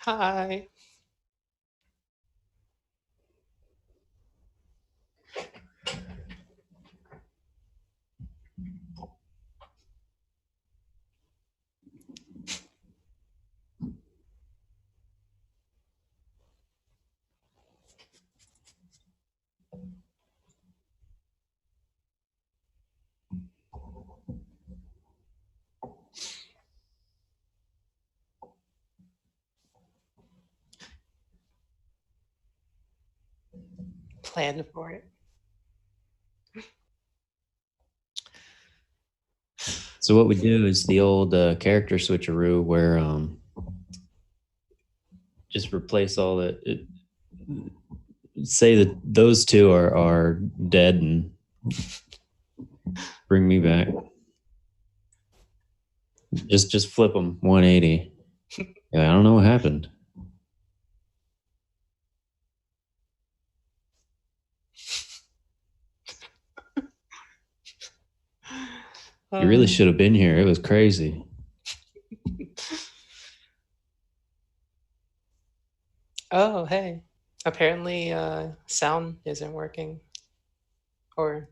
Hi. Plan for it. So what we do is the old character switcheroo where just replace all the say that those two are dead and bring me back. Just flip them 180. Yeah, I don't know what happened. You really should have been here. It was crazy. Oh, hey. Apparently, sound isn't working. Or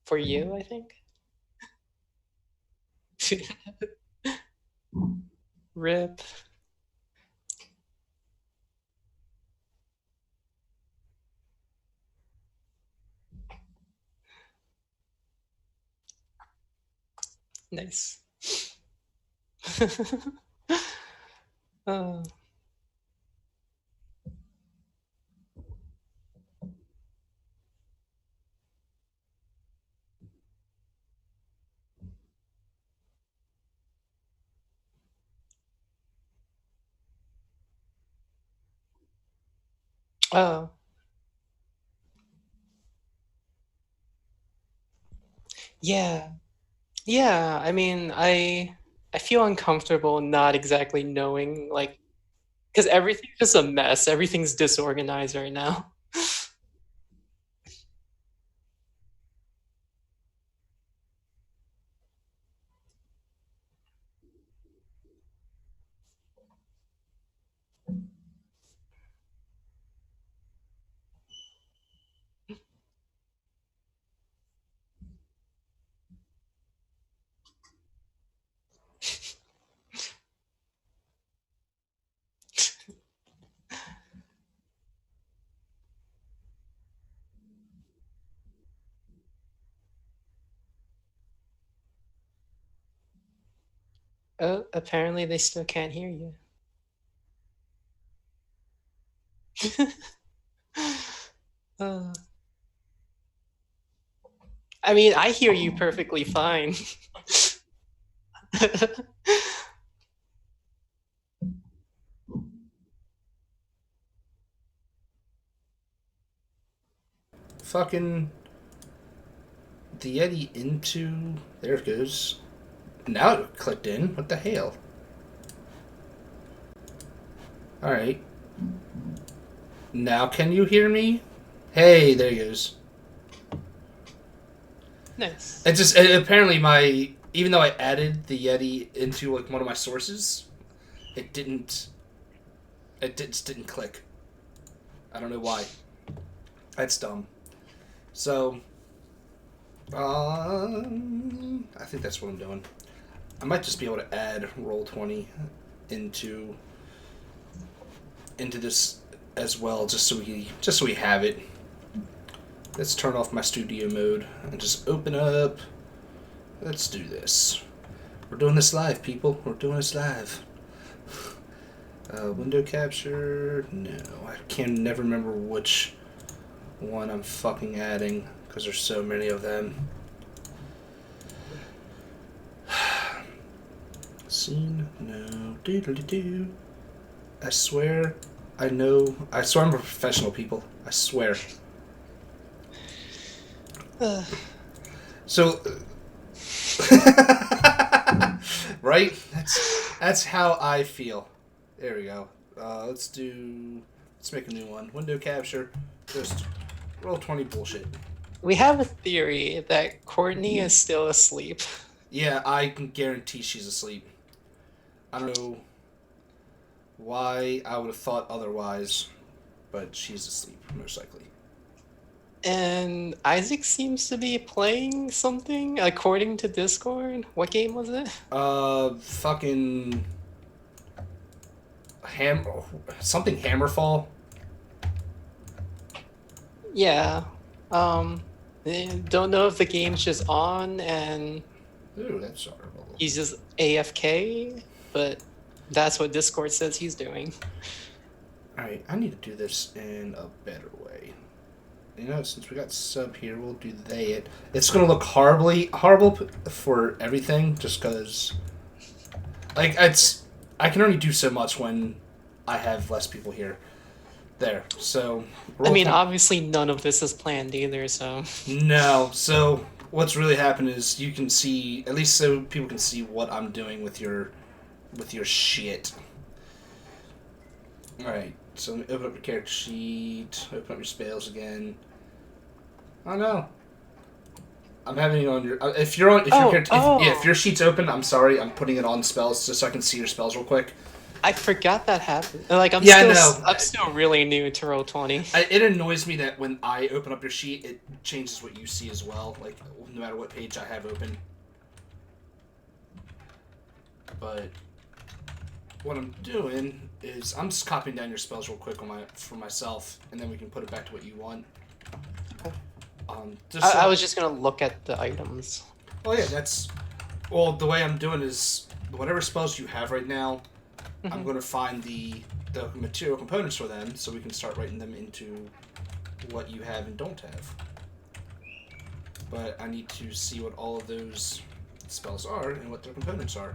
for you, I think. Rip. Nice. uh, oh, yeah. Yeah, I mean, I feel uncomfortable not exactly knowing, like, because everything's just a mess. Everything's disorganized right now. Oh, apparently they still can't hear you. uh, I mean, I hear you perfectly fine. Fucking the Yeti into. There it goes. Now it clicked in. What the hell? Alright. Now can you hear me? Hey, there he goes. Nice. It just apparently my even though I added the Yeti into like one of my sources, it didn't. Just didn't click. I don't know why. That's dumb. So, I think that's what I'm doing. I might just be able to add Roll20 into this as well, just so we have it. Let's turn off my studio mode and just open up. Let's do this. We're doing this live, people. We're doing this live. Window capture. No, I can never remember which one I'm fucking adding because there's so many of them. Scene. No. Do. I swear. I know. I swear I'm a professional, people. I swear. So. Right? That's how I feel. There we go. Let's make a new one. Window capture. Just Roll20 bullshit. We have a theory that Courtney is still asleep. Yeah, I can guarantee she's asleep. I don't know. Why? I would have thought otherwise, but she's asleep, most likely. And Isaac seems to be playing something according to Discord. What game was it? Fucking ham, something Hammerfall. Yeah. Don't know if the game's just on and Ooh, that's horrible. he's just AFK, but that's what Discord says he's doing. All right, I need to do this in a better way. You know, since we got sub here, we'll do they it. It's gonna look horrible for everything, just because. Like I can only do so much when I have less people here. There, so. I mean, obviously none of this is planned either, so. No, so what's really happened is you can see, at least so people can see what I'm doing with your shit. All right, so open up your character sheet, open up your spells again. Oh no. I'm having it on your. If you're on, if your sheet's open, I'm sorry. I'm putting it on spells just so I can see your spells real quick. I forgot that happened. Like I'm still really new to Roll20. It annoys me that when I open up your sheet, it changes what you see as well. Like no matter what page I have open. But what I'm doing is I'm just copying down your spells real quick for myself, and then we can put it back to what you want. I was just gonna look at the items. Oh yeah, the way I'm doing is whatever spells you have right now, I'm going to find the material components for them so we can start writing them into what you have and don't have. But I need to see what all of those spells are and what their components are.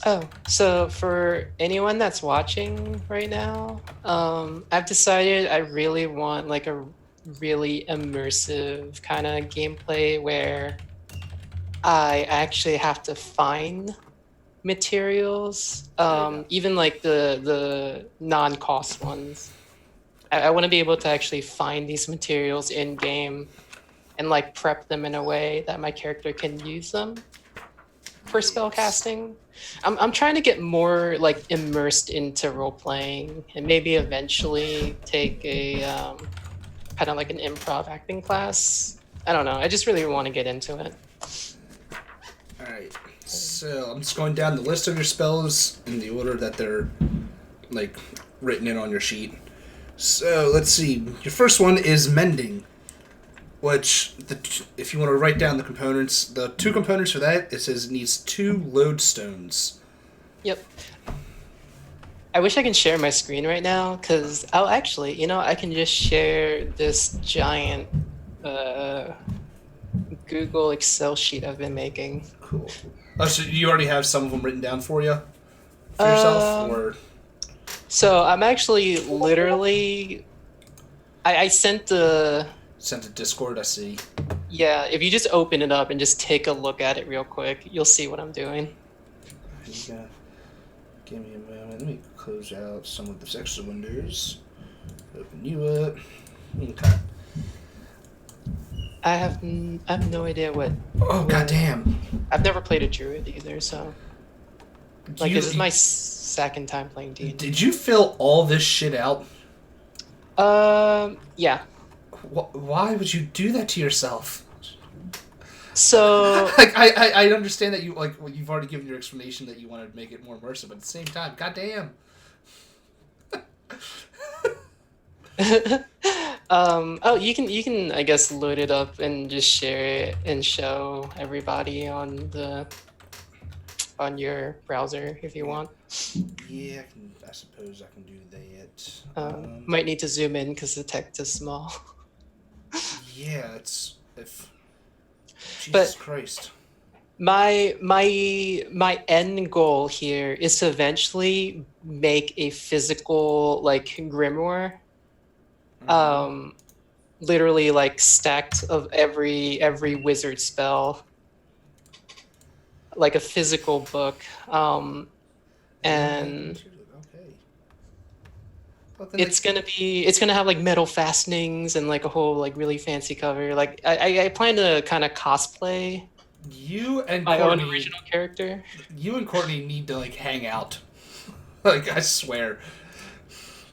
Oh, so for anyone that's watching right now, I've decided I really want like a really immersive kind of gameplay where I actually have to find materials, even like the non-cost ones. I want to be able to actually find these materials in game and like prep them in a way that my character can use them for spell casting. I'm trying to get more like immersed into role playing and maybe eventually take a kind of like an improv acting class. I don't know. I just really want to get into it. All right. So I'm just going down the list of your spells in the order that they're like written in on your sheet. So let's see. Your first one is mending, which if you want to write down the components, the two components for that, it says it needs 2 lodestones. Yep. I wish I can share my screen right now because actually, I can just share this giant Google Excel sheet I've been making. Cool. Oh, so you already have some of them written down for you? For yourself? Or? So I'm actually literally... I sent the... Sent to Discord, I see. Yeah, if you just open it up and just take a look at it real quick, you'll see what I'm doing. Give me a moment. Let me close out some of the extra windows. Open you up. Okay. I have no idea what... Oh, goddamn. I've never played a druid either, so... Like, this is my second time playing D&D. Did you fill all this shit out? Yeah. Why would you do that to yourself? So... Like, I understand that you, like, well, you've already given your explanation that you wanted to make it more immersive, but at the same time, goddamn. You can I guess load it up and just share it and show everybody on your browser if you want. Yeah, I suppose I can do that. Might need to zoom in because the text is small. Yeah, Jesus Christ. My end goal here is to eventually make a physical like grimoire. Literally like stacked of every wizard spell, like a physical book, and it's gonna have like metal fastenings and like a whole like really fancy cover. Like I plan to kind of cosplay you and my Courtney, own original character. You and Courtney need to like hang out. Like, I swear.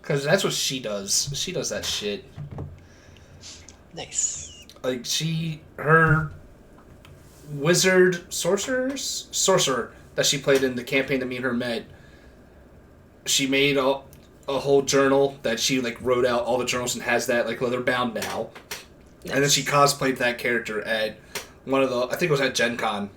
Because that's what she does. She does that shit. Nice. Like, her sorcerer that she played in the campaign that me and her met, she made a whole journal that she, like, wrote out all the journals and has that, like, leather bound now. Nice. And then she cosplayed that character at one of the, I think it was at Gen Con.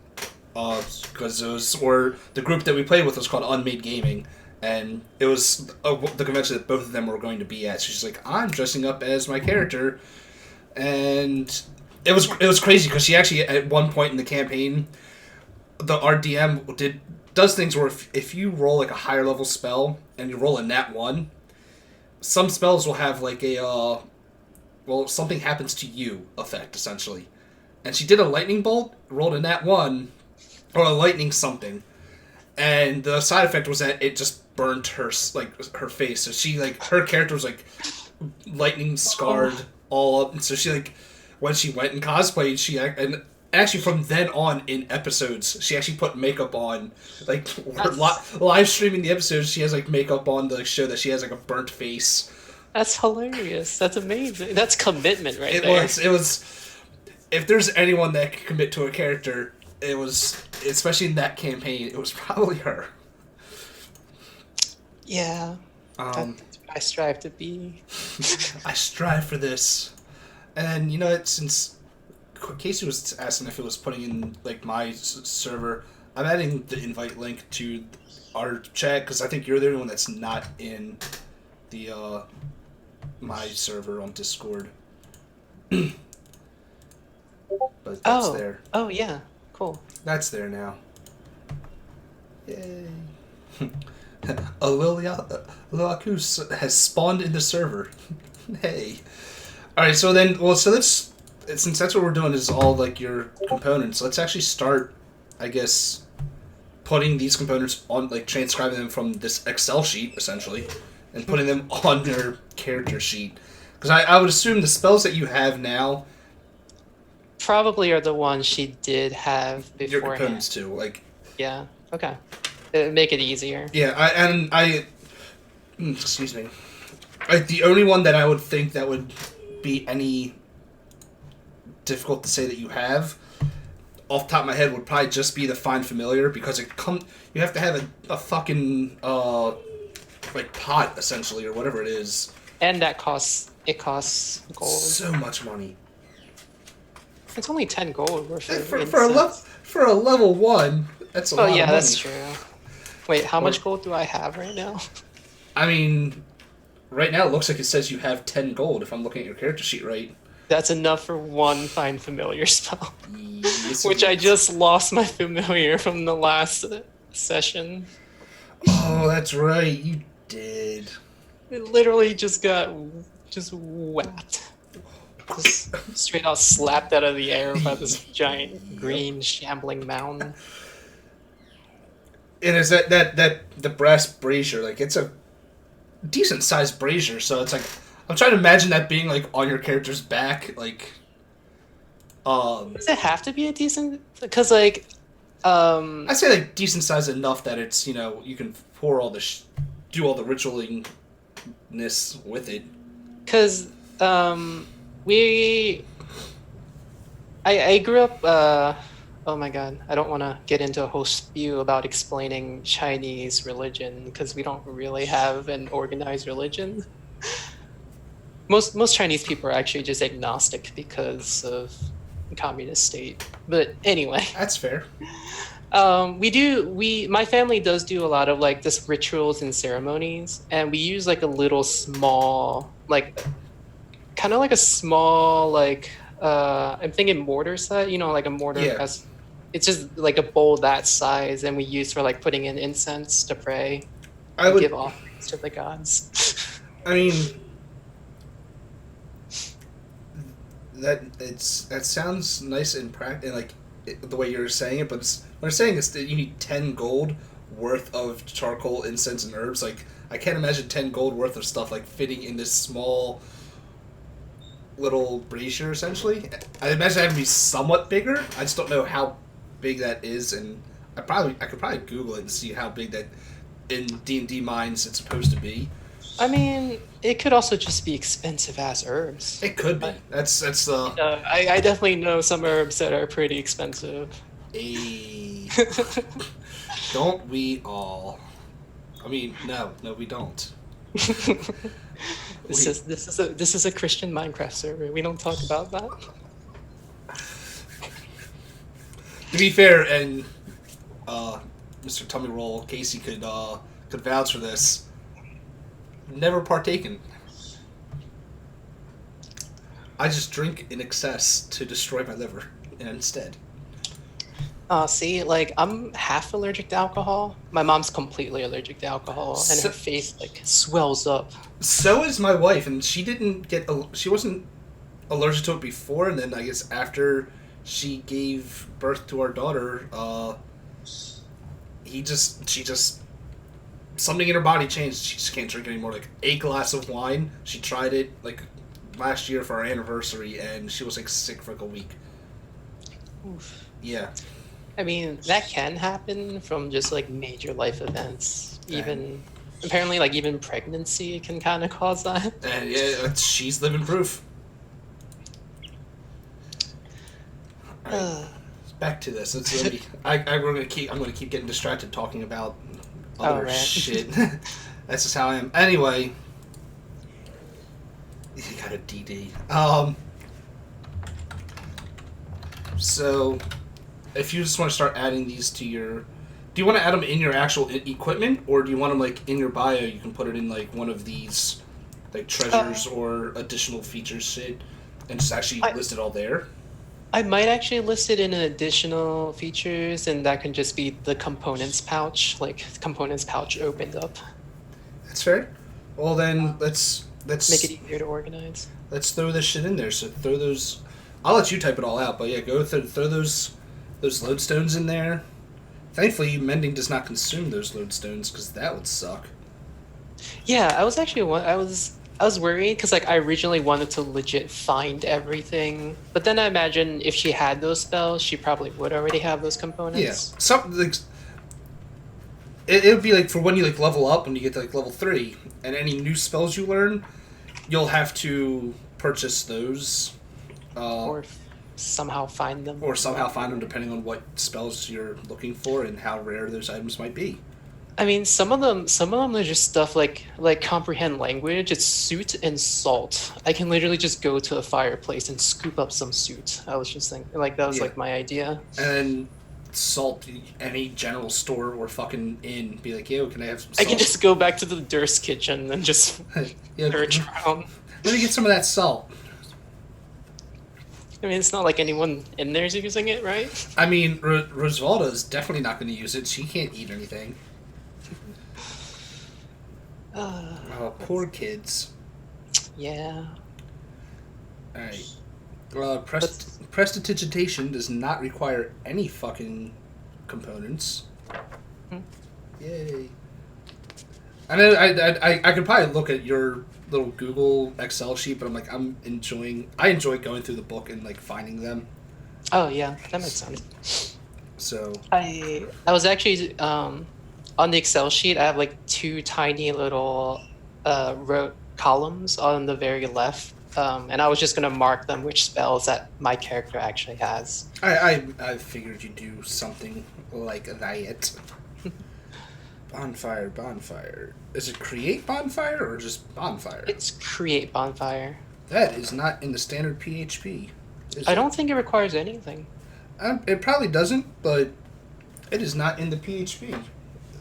Because the group that we played with was called Unmade Gaming, and it was the convention that both of them were going to be at. So she's like, I'm dressing up as my character, and it was crazy because she actually at one point in the campaign, our DM does things where if you roll like a higher level spell and you roll a nat 1, some spells will have like a something happens to you effect essentially, and she did a lightning bolt, rolled a nat 1. Or a lightning something, and the side effect was that it just burnt her her face. So she her character was like lightning scarred all up, and so she when she went and cosplayed, and actually from then on in episodes she actually put makeup on, live streaming the episodes. She has makeup on to show that she has a burnt face. That's hilarious. That's amazing. That's commitment right there. It was. If there's anyone that can commit to a character, it was, especially in that campaign, it was probably her. Yeah. I strive to be. I strive for this. And since Casey was asking if it was putting in my server, I'm adding the invite link to our chat because I think you're the only one that's not in the my server on Discord. But that's there. Oh yeah. Cool. That's there now. Yay. A Liliakus has spawned in the server. Hey. Alright, so let's, since that's what we're doing is all your components, let's actually start, I guess, putting these components on, transcribing them from this Excel sheet, essentially, and putting them on your character sheet. Because I would assume the spells that you have now probably are the ones she did have beforehand. Your components too, Yeah. Okay. It'd make it easier. Yeah, excuse me. The only one that I would think that would be any difficult to say that you have, off the top of my head, would probably just be the Find Familiar, because you have to have a fucking pot essentially, or whatever it is. And it costs gold. So much money. It's only 10 gold worth for a level 1. That's a lot of money. Oh yeah, that's true. Wait, how much gold do I have right now? I mean, right now it looks like it says you have 10 gold if I'm looking at your character sheet right. That's enough for one Find Familiar spell. Yes, which I just lost my familiar from the last session. Oh, that's right, you did. It literally just got whacked. Just straight out slapped out of the air by this giant green shambling mound. And is that the brass brazier? It's a decent sized brazier, so it's I'm trying to imagine that being on your character's back. Does it have to be a decent? Because I say decent size enough that it's you can pour all the do all the ritualingness with it. Because I grew up. Oh my god, I don't want to get into a whole spew about explaining Chinese religion because we don't really have an organized religion. Most Chinese people are actually just agnostic because of the communist state. But anyway, that's fair. My family does do a lot of this rituals and ceremonies, and we use a little small kind of a small I'm thinking mortar set, a mortar. Yeah. It's just a bowl that size, and we use for putting in incense to pray. And give offerings to the gods. I mean, that sounds nice and the way you're saying it, but what I'm saying is that you need 10 gold worth of charcoal, incense, and herbs. I can't imagine 10 gold worth of stuff fitting in this small little brazier. Essentially, I imagine that would be somewhat bigger. I just don't know how big that is, and I could probably Google it and see how big that in D&D minds it's supposed to be. I mean, it could also just be expensive ass herbs. It could be. That's the I definitely know some herbs that are pretty expensive. a. Don't we all? I mean, no, we don't. This is a Christian Minecraft server. We don't talk about that. To be fair, and Mr. Tummy Roll Casey could vouch for this. Never partaken. I just drink in excess to destroy my liver instead. See, like, I'm half allergic to alcohol. My mom's completely allergic to alcohol, and her face, like, swells up. So is my wife, and she wasn't allergic to it before, and then I guess after she gave birth to our daughter, she just, something in her body changed. She just can't drink anymore. Like, a glass of wine, she tried it, like, last year for our anniversary, and she was, like, sick for like a week. Oof. Yeah. I mean, that can happen from just, like, major life events. Apparently, like, even pregnancy can kind of cause that. And yeah, she's living proof. Alright, back to this. I'm gonna keep getting distracted talking about other shit. That's just how I am. Anyway, you got a DD. So, if you just want to start adding these to your... Do you want to add them in your actual equipment, or do you want them, like, in your bio? You can put it in, like, one of these, like, treasures or additional features shit, and just actually list it all there? I might actually list it in an additional features, and that can just be the components pouch, like, components pouch opened up. That's fair. Well, then, let's make it easier to organize. Let's throw this shit in there. So throw those... I'll let you type it all out, but yeah, go throw those lodestones in there. Thankfully, mending does not consume those lodestones, because that would suck. Yeah, I was actually I was worried because, like, I originally wanted to legit find everything, but then I imagine if she had those spells, she probably would already have those components. Yeah, like, it would be like for when you like level up, when you get to like level 3, and any new spells you learn, you'll have to purchase those. Or somehow find them. Or somehow find them, depending on what spells you're looking for and how rare those items might be. I mean, some of them are just stuff like comprehend language. It's soot and salt. I can literally just go to a fireplace and scoop up some soot. I was just thinking, like, that was like my idea. And salt, any general store or fucking inn, be like, yo, can I have some salt? I can just go back to the Durst kitchen and just search around. Let me get some of that salt. I mean, it's not like anyone in there's using it, right? I mean, Rosvalda's definitely not going to use it. She can't eat anything. Oh, poor kids. Yeah. Alright. Prestidigitation does not require any fucking components. Yay. I know I could probably look at your little Google Excel sheet, but I'm like, I enjoy going through the book and like finding them. Oh yeah, that makes sense. So I was actually on the Excel sheet. I have like 2 tiny little row columns on the very left, and I was just gonna mark them which spells that my character actually has. I figured you'd do something like that. Bonfire. Is it create bonfire or just bonfire? It's create bonfire. That is not in the standard PHP. I don't think it requires anything. It probably doesn't, but it is not in the PHP.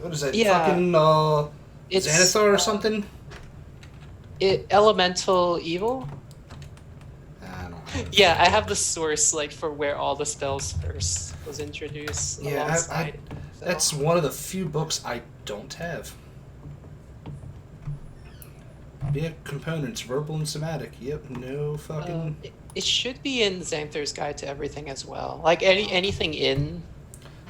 What is that? Yeah. Fucking it's Xanathar or something? Elemental evil? I don't know. Yeah, I have the source like for where all the spells first was introduced. Yeah, that's one of the few books I don't have. Yeah, components, verbal and somatic. Yep, no fucking... It should be in Xanthar's Guide to Everything as well. Like, anything in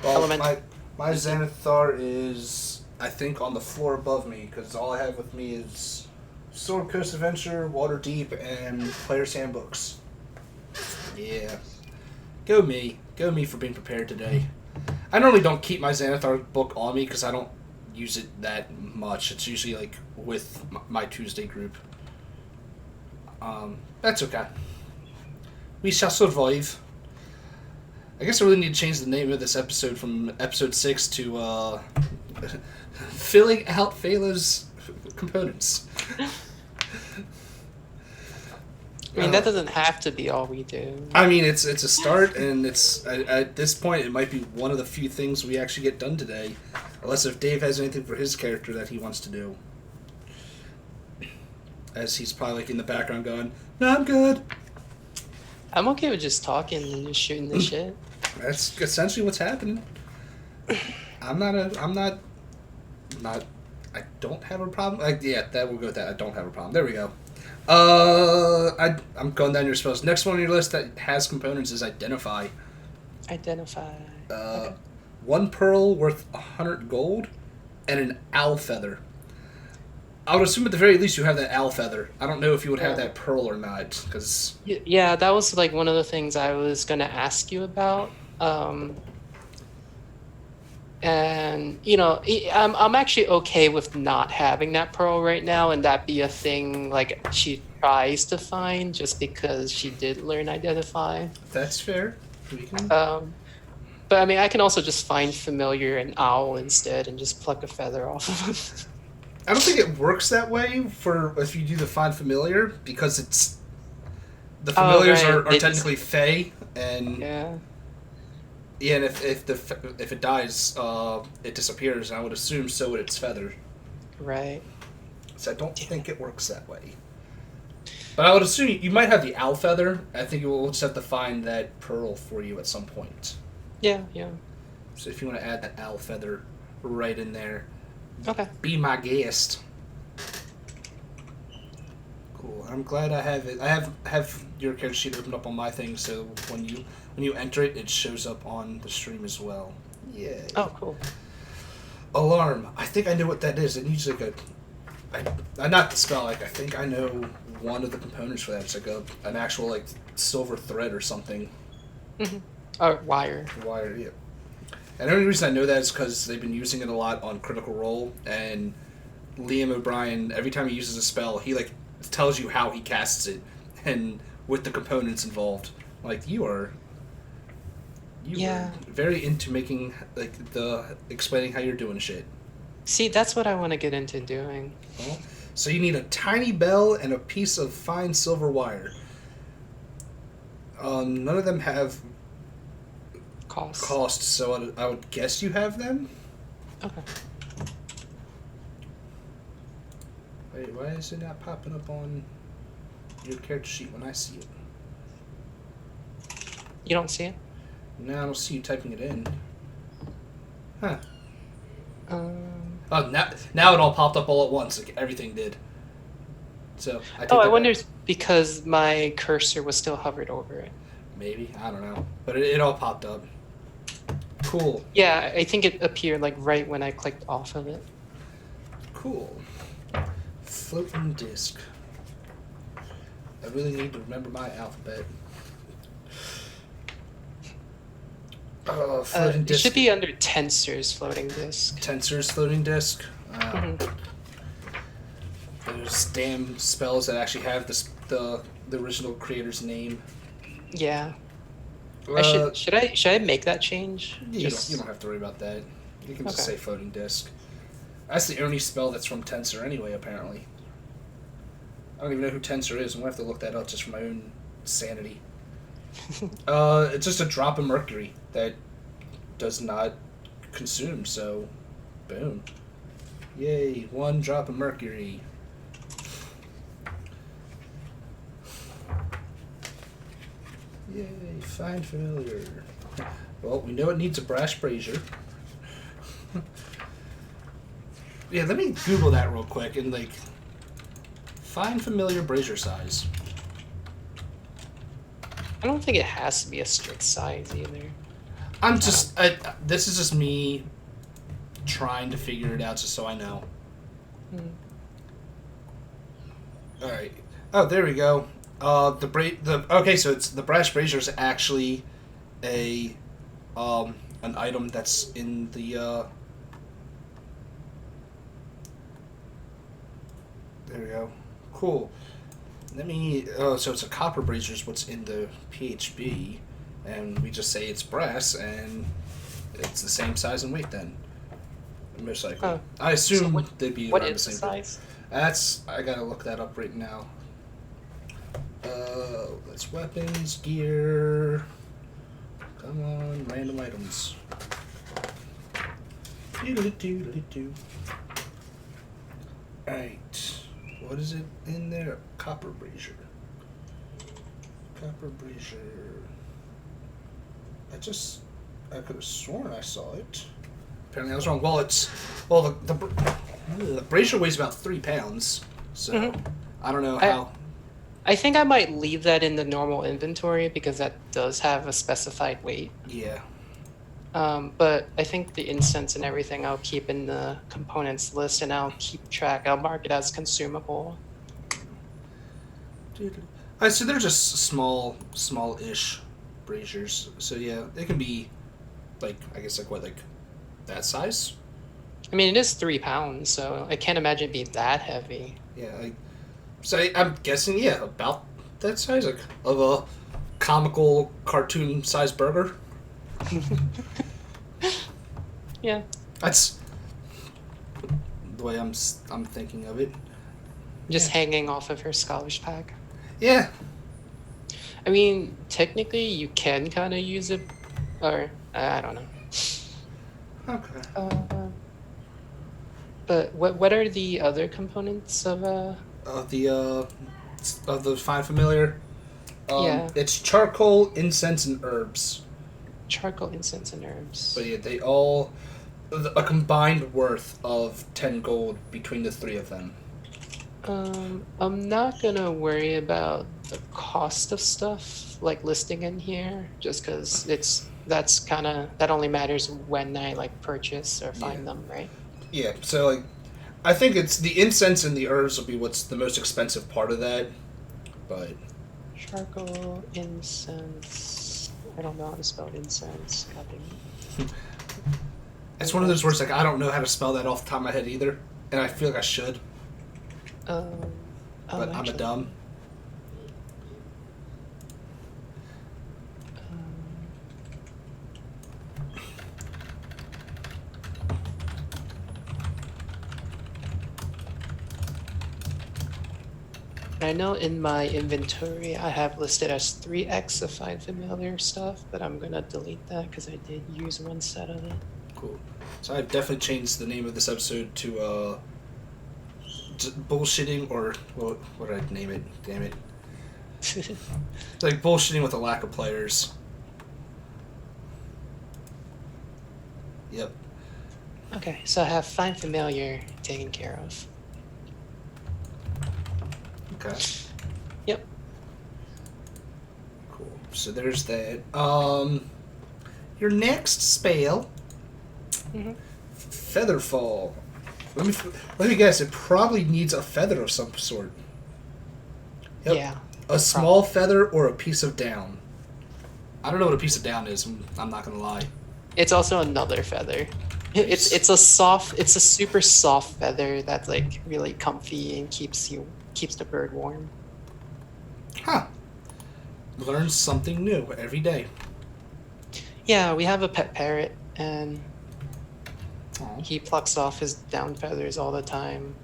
Elemental... My Xanathar is, I think, on the floor above me, because all I have with me is Sword Coast Adventure, Waterdeep, and Player's Handbooks. Yeah. Go me. Go me for being prepared today. I normally don't keep my Xanathar book on me, because I don't use it that much. It's usually like with my Tuesday group. That's okay. We shall survive. I guess I really need to change the name of this episode from episode 6 to filling out Phelo's components. I mean, that doesn't have to be all we do. I mean, it's a start, and it's at this point it might be one of the few things we actually get done today, unless if Dave has anything for his character that he wants to do. As he's probably like in the background going, "No, I'm good." I'm okay with just talking and just shooting the shit. That's essentially what's happening. I'm not. I don't have a problem. Yeah, that we'll go with that. I don't have a problem. There we go. I'm going down your spells. Next one on your list that has components is identify. Identify. Okay. 1 pearl worth 100 gold, and an owl feather. I would assume at the very least you have that owl feather. I don't know if you would have that pearl or not, because Yeah, that was like one of the things I was gonna ask you about. And you know, I'm actually okay with not having that pearl right now, and that be a thing like she tries to find just because she did learn identify. that's fair. We can. But I mean, I can also just find familiar and owl instead, and just pluck a feather off of it. I don't think it works that way for if you do the find familiar, because it's the familiars right. are technically fey, and Yeah. yeah, and if it dies, it disappears. And I would assume so would its feather. Right. So I don't think it works that way. But I would assume you might have the owl feather. I think we'll just have to find that pearl for you at some point. Yeah. Yeah. So if you want to add that owl feather right in there, Okay. be my guest. Cool. I'm glad I have it. I have your character sheet opened up on my thing, so when you enter it, it shows up on the stream as well. Yeah. Oh, cool. Alarm. I think I know what that is. It needs like not the spell. Like I think I know one of the components for that. It's like an actual like silver thread or something. Mm-hmm. Or wire. Wire. Yeah. And the only reason I know that is because they've been using it a lot on Critical Role, and Liam O'Brien, every time he uses a spell, he like tells you how he casts it, and with the components involved. Like you are very into making like the explaining how you're doing shit. See, that's what I want to get into doing. Well, so you need a tiny bell and a piece of fine silver wire. None of them have cost, so I would guess you have them. Okay. Wait, why is it not popping up on your character sheet when I see it? You don't see it? No, I don't see you typing it in. Huh. Um. Oh, now it all popped up all at once. Like everything did. So I wonder if because my cursor was still hovered over it. Maybe, I don't know, but it all popped up. Cool. Yeah, I think it appeared like right when I clicked off of it. Cool. Floating disc. I really need to remember my alphabet. Floating It disc. should be under tensors floating disk. Tensors floating disc. Mhm. There's damn spells that actually have the original creator's name. Yeah. Should I make that change? You don't have to worry about that. You can just say floating disc. That's the only spell that's from Tensor anyway, apparently. I don't even know who Tensor is. I'm going to have to look that up just for my own sanity. It's just a drop of mercury that does not consume, so boom. Yay, 1 drop of mercury. Yay, find familiar. Well, we know it needs a brass brazier. Yeah, let me Google that real quick and like find familiar brazier size. I don't think it has to be a strict size either. This is just me trying to figure it out just so I know. Alright. Oh, there we go. Okay, so it's the brass brazier is actually an item that's in the There we go. Cool. Let me. Oh, so it's a copper brazier is what's in the PHB, and we just say it's brass, and it's the same size and weight then. Most likely. Oh. I assume So what- they'd be What around is the the same. size? That's. I gotta look that up right now. That's weapons, gear. Come on, random items. Doodly-doodly-doo. Alright. What is it in there? Copper brazier. Copper brazier. I could have sworn I saw it. Apparently I was wrong. Well, the brazier weighs about 3 pounds. So, Mhm. I don't know how. I think I might leave that in the normal inventory because that does have a specified weight. Yeah. But I think the incense and everything I'll keep in the components list, and I'll keep track. I'll mark it as consumable. So they're just small-ish braziers. So yeah, they can be, like, I guess, like that size. I mean, it is 3 pounds, so I can't imagine it being that heavy. Yeah. I'm guessing, yeah, about that size, like of a comical cartoon-sized burger. Yeah. That's the way I'm thinking of it. Just Yeah. hanging off of her scholar's pack. Yeah. I mean, technically, you can kind of use it, or I don't know. Okay. But what are the other components of Of the fine familiar. Yeah. It's charcoal, incense, and herbs. charcoal, incense, and herbs? But yeah, they all a combined worth of 10 gold between the 3 of them. I'm not gonna worry about the cost of stuff like listing in here, just because that only matters when I like purchase or find them, right? Yeah, so like, I think it's the incense and the herbs will be what's the most expensive part of that, but Charcoal, incense. I don't know how to spell incense. God damn it. it's one of those words like I don't know how to spell that off the top of my head either, and I feel like I should, Oh, but I'm a actually, dumb. I know in my inventory I have listed as 3x of fine familiar stuff, but I'm gonna delete that because I did use one set of it. Cool. So I've definitely changed the name of this episode to bullshitting, or what did I name it? Damn it! It's like bullshitting with a lack of players. Yep. Okay, so I have fine familiar taken care of. Okay. Yep. Cool. So there's that. Your next spell, Mhm. Featherfall. Let me guess. It probably needs a feather of some sort. Yep. Yeah. A small feather or a piece of down. I don't know what a piece of down is. I'm not gonna lie. It's also another feather. It's a super soft feather that's like really comfy and keeps the bird warm. Huh. Learn something new every day. Yeah, we have a pet parrot and Aw. he plucks off his down feathers all the time.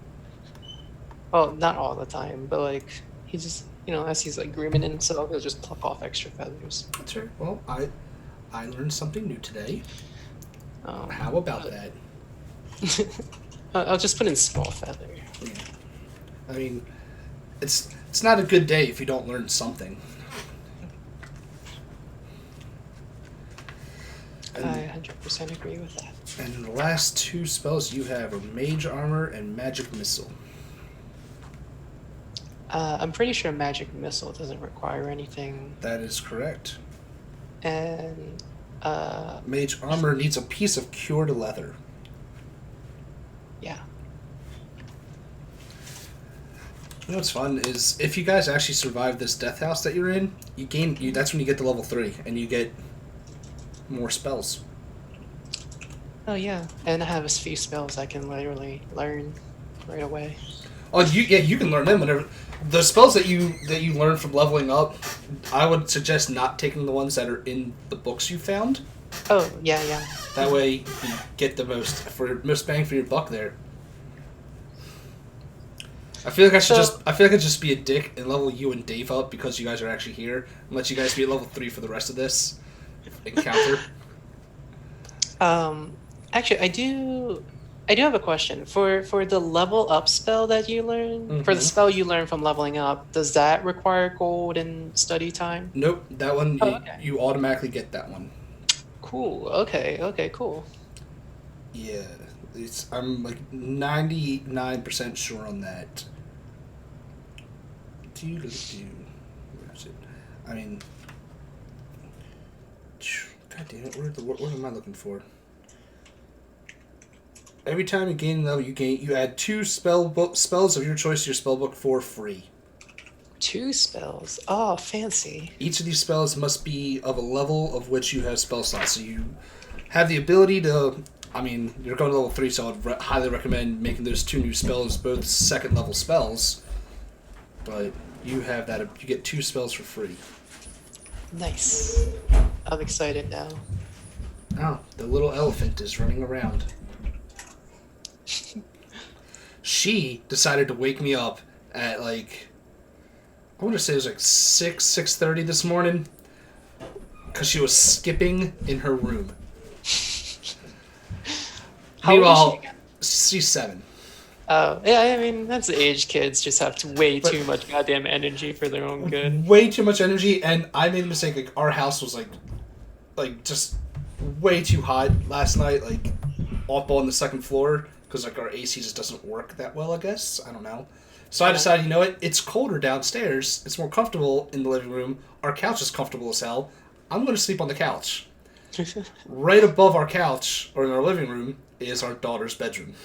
Well, not all the time, but like he just as he's like grooming himself, he'll just pluck off extra feathers. That's right. Well, I learned something new today. Um, How about that? I'll just put in small feather. Yeah. I mean, it's not a good day if you don't learn something. I And, 100% agree with that. and the last 2 spells you have are Mage Armor and Magic Missile. I'm pretty sure magic missile doesn't require anything, That is correct. and Mage Armor needs a piece of cured leather. yeah. You know what's fun is if you guys actually survive this death house that you're in, that's when you get to level 3 and you get more spells. Oh yeah, and I have a few spells I can literally learn right away. Oh, you can learn them whenever. The spells that you learn from leveling up, I would suggest not taking the ones that are in the books you found. Oh, yeah, yeah. That way you get the most bang for your buck there. I feel like I feel like I'd just be a dick and level you and Dave up because you guys are actually here and let you guys be at level 3 for the rest of this encounter. Actually, I do have a question. For the level up spell that you learn, for the spell you learn from leveling up, does that require gold and study time? Nope, that one Oh, okay. you automatically get that one. Cool. Okay, cool. Yeah, I'm like 99% sure on that. Where is it? I mean, god damn it, what am I looking for? Every time you gain level, you add 2 spells of your choice to your spellbook for free. 2 spells. Oh, fancy. Each of these spells must be of a level of which you have spell slots. So you have the ability to. I mean, you're going to level 3, so I'd highly recommend making those 2 new spells both 2nd level spells. But you have that. You get 2 spells for free. Nice. I'm excited now. Oh, the little elephant is running around. She decided to wake me up at like, I want to say it was like 6:30 this morning, because she was skipping in her room. How old is she Meanwhile, again? she's 7. Oh, yeah, I mean, that's the age kids just have way too much goddamn energy for their own good. Way too much energy, and I made a mistake. Like, our house was like just way too hot last night. Like, up on the 2nd floor, because like our AC just doesn't work that well. I guess I don't know. So I decided, you know what? It's colder downstairs. It's more comfortable in the living room. Our couch is comfortable as hell. I'm going to sleep on the couch. Right above our couch, or in our living room, is our daughter's bedroom.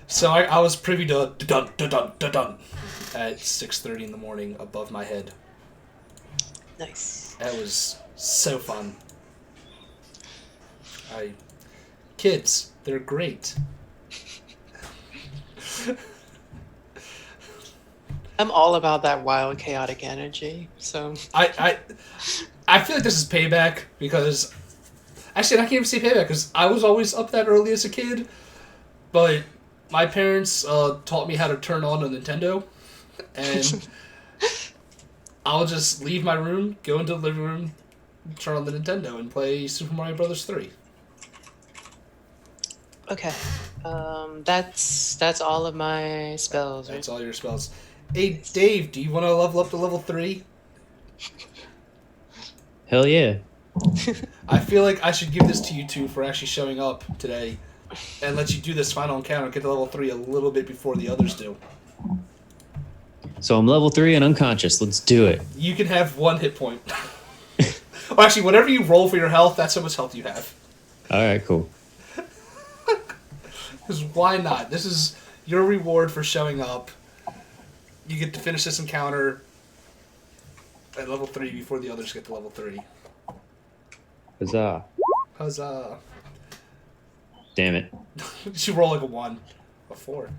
So I was privy to dun dun dun dun dun at 6:30 in the morning above my head. Nice. That was so fun. Kids, they're great. I'm all about that wild, chaotic energy. So I feel like this is payback because actually I can't even say payback because I was always up that early as a kid, but my parents taught me how to turn on a Nintendo, and I'll just leave my room, go into the living room, turn on the Nintendo, and play Super Mario Brothers 3. okay, that's all of my spells, right? That's all your spells. Hey, Dave, do you want to level up to level 3? Hell yeah. I feel like I should give this to you two for actually showing up today and let you do this final encounter and get to level 3 a little bit before the others do. So I'm level 3 and unconscious. Let's do it. You can have 1 hit point. Well, actually, whatever you roll for your health, that's how much health you have. All right, cool. Because why not? This is your reward for showing up. You get to finish this encounter at level 3 before the others get to level 3. Huzzah. Huzzah. Damn it. Did you roll like a 1? A 4.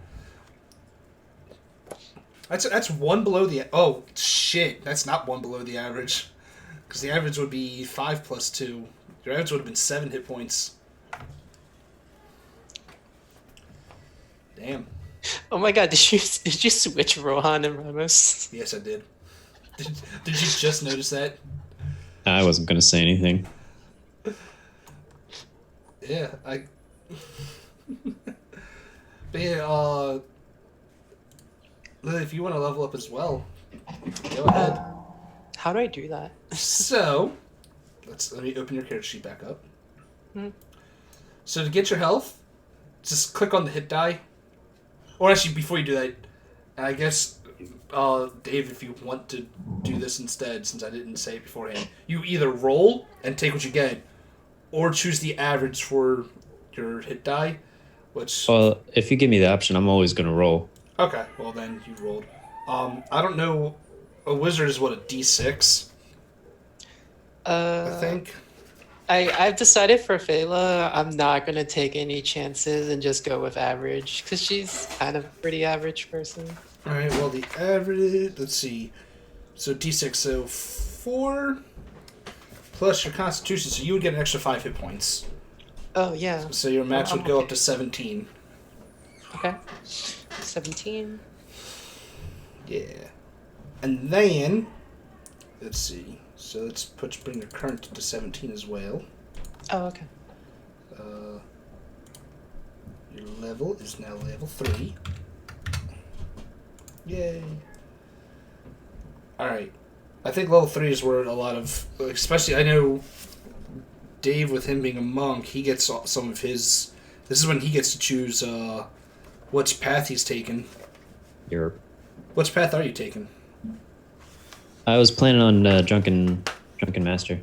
That's 1 below the... Oh, shit. That's not 1 below the average. Because the average would be 5 plus 2. Your average would have been 7 hit points. Damn. Oh my god, did you switch Rohan and Ramos? Yes, I did. Did you just notice that? I wasn't going to say anything. Yeah, But yeah, Lily, if you want to level up as well, go ahead. How do I do that? So, let me open your character sheet back up. Hmm. So to get your health, just click on the hit die. Or actually, before you do that, I guess, Dave, if you want to do this instead, since I didn't say it beforehand, you either roll and take what you get, or choose the average for your hit die, which... Well, if you give me the option, I'm always going to roll. Okay, well then you rolled. I don't know. A wizard is what, a D6? I think. I've decided for Fela, I'm not gonna take any chances and just go with average because she's kind of a pretty average person. All right. Well, the average. Let's see. So D6. So 4 plus your Constitution. So you would get an extra 5 hit points. Oh yeah. So your max I'm would go okay. up to 17. Okay. 17. Yeah. And then let's see. So bring your current to 17 as well. Oh okay. Your level is now level 3. Yay. Alright. I think level 3 is where a lot of... Especially, I know Dave, with him being a monk, he gets some of his... This is when he gets to choose which path he's taken. Which path are you taking? I was planning on drunken master.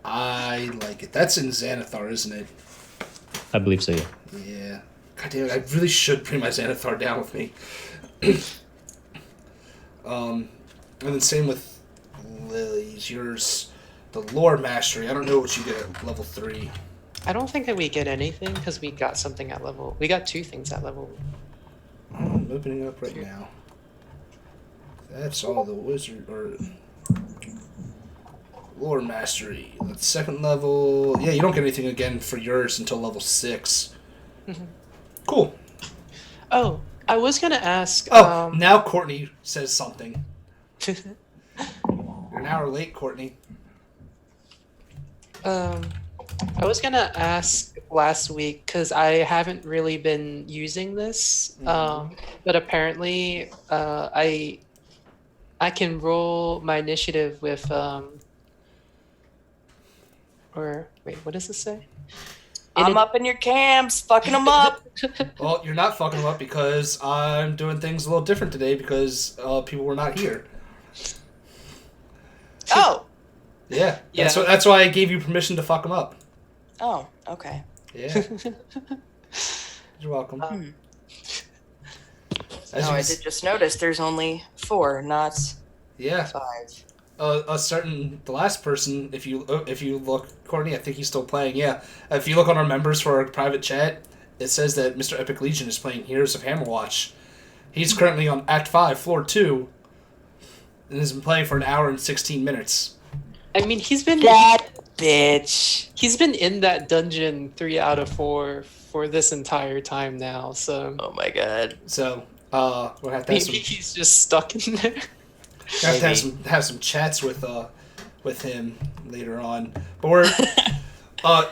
I like it. That's in Xanathar, isn't it? I believe so. Yeah. Yeah. God damn it, I really should bring my Xanathar down with me. And then same with Lily's. Yours, the lore mastery. I don't know what you get at level 3. I don't think that we get anything because we got something at level. We got 2 things at level. I'm opening it up right now. That's all the wizard or lore mastery. That's 2nd level. Yeah, you don't get anything again for yours until level 6. Cool. Oh, I was gonna ask. Oh, now Courtney says something. You're an hour late, Courtney. I was gonna ask last week because I haven't really been using this, but apparently I can roll my initiative with or wait, what does this say? I'm up in your camps, fucking them up. Well, you're not fucking them up because I'm doing things a little different today because people were not here. Oh. Yeah. Yeah. That's why I gave you permission to fuck them up. Oh, okay. Yeah. You're welcome. As you I can did just notice there's only 4, not Yeah. 5. The last person, if you look, Courtney, I think he's still playing. Yeah, if you look on our members for our private chat, it says that Mr. Epic Legion is playing Heroes of Hammerwatch. He's currently on Act 5, Floor 2, and has been playing for an hour and 16 minutes. I mean, he's been That bitch. He's been in that dungeon 3 out of 4 for this entire time now. So Oh my god. So, we'll have to have maybe some, he's just stuck in there. have some chats with him later on. But we're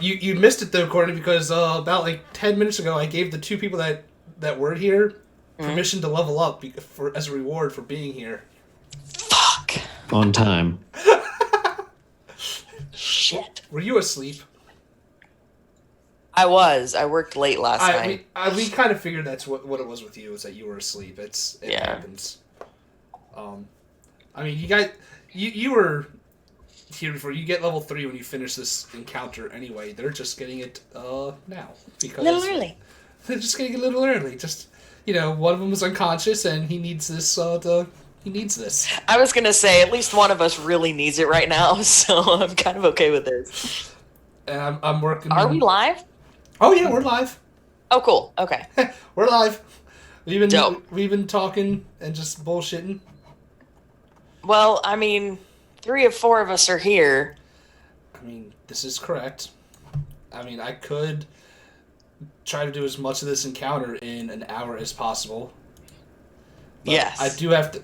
you missed it though, Courtney, because about like 10 minutes ago I gave the 2 people that were here permission to level up as a reward for being here. Fuck. On time. Shit. Were you asleep? I was. I worked late last night. We kind of figured that's what it was with you, is that you were asleep. It Yeah. happens. I mean, you were here before. You get level 3 when you finish this encounter anyway. They're just getting it now because A little early. they're just getting it a little early. Just one of them is unconscious and he needs this. He needs this. I was gonna say, at least one of us really needs it right now, so I'm kind of okay with this. And I'm working. Are we live? Oh yeah, we're live. Oh, cool. Okay. We're live. Dope. We've been talking and just bullshitting. Well, I mean, 3 of 4 of us are here. I mean, this is correct. I mean, I could try to do as much of this encounter in an hour as possible. But Yes. I do have to...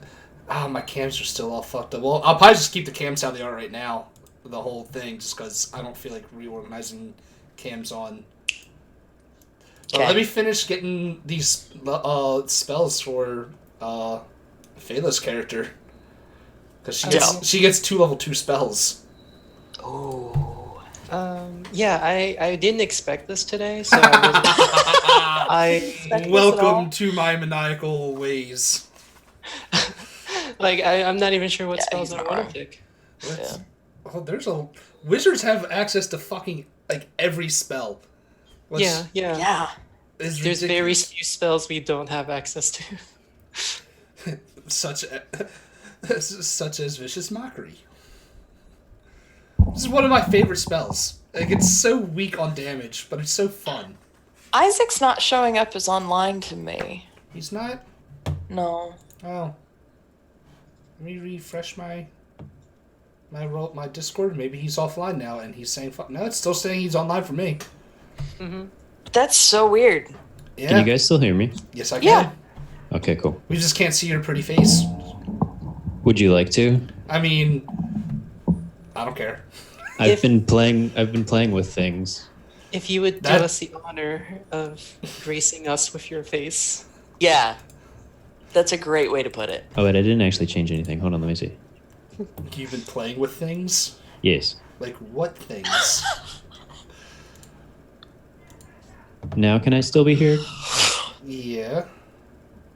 Oh, my cams are still all fucked up. Well, I'll probably just keep the cams how they are right now. The whole thing, just because I don't feel like reorganizing cams on. But let me finish getting these spells for Fela's character. Because she gets 2 level 2 spells. Oh. Yeah, I didn't expect this today, so I wasn't. Welcome to my maniacal ways. I'm not even sure what spells he's I not want wrong. to pick. Yeah. Oh, wizards have access to fucking like every spell. Yeah. Yeah. There's very few spells we don't have access to. such as vicious mockery. This is one of my favorite spells. Like, it's so weak on damage, but it's so fun. Isaac's not showing up as online to me. He's not? No. Oh. Let me refresh my Discord. Maybe he's offline now, and he's saying... No, it's still saying he's online for me. Mm-hmm. That's so weird. Yeah. Can you guys still hear me? Yes, I can. Yeah. Okay, cool. We just can't see your pretty face. Would you like to? I mean... I don't care. I've been playing with things. If you would do That- us the honor of gracing us with your face. Yeah. That's a great way to put it. Oh, wait, I didn't actually change anything. Hold on, let me see. You've been playing with things? Yes. Like, what things? Now can I still be heard? Yeah.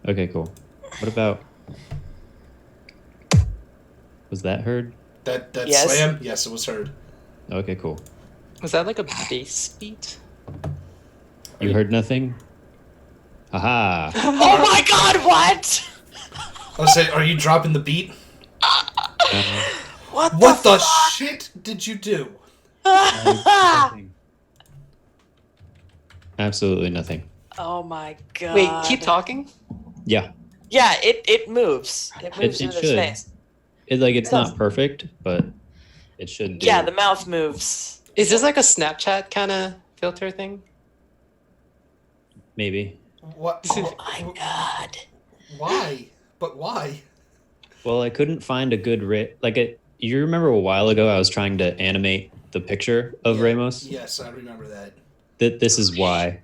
Okay, cool. What about... Was that heard? That Yes. slam? Yes, it was heard. Okay, cool. Was that like a bass beat? You heard nothing? Haha. Oh my god, what? I was saying, are you dropping the beat? What, What the fuck? shit did you do? Nothing. Absolutely nothing. Oh my god. Wait, keep talking? Yeah. Yeah, it moves. It moves It in his should. face. It's not perfect, but it should do. Yeah, the mouth moves. Is this like a Snapchat kind of filter thing? Maybe. What? Oh my god. Why? But why? Well, I couldn't find a good you remember a while ago I was trying to animate the picture of Yeah. Ramos? Yes, I remember that. This is why.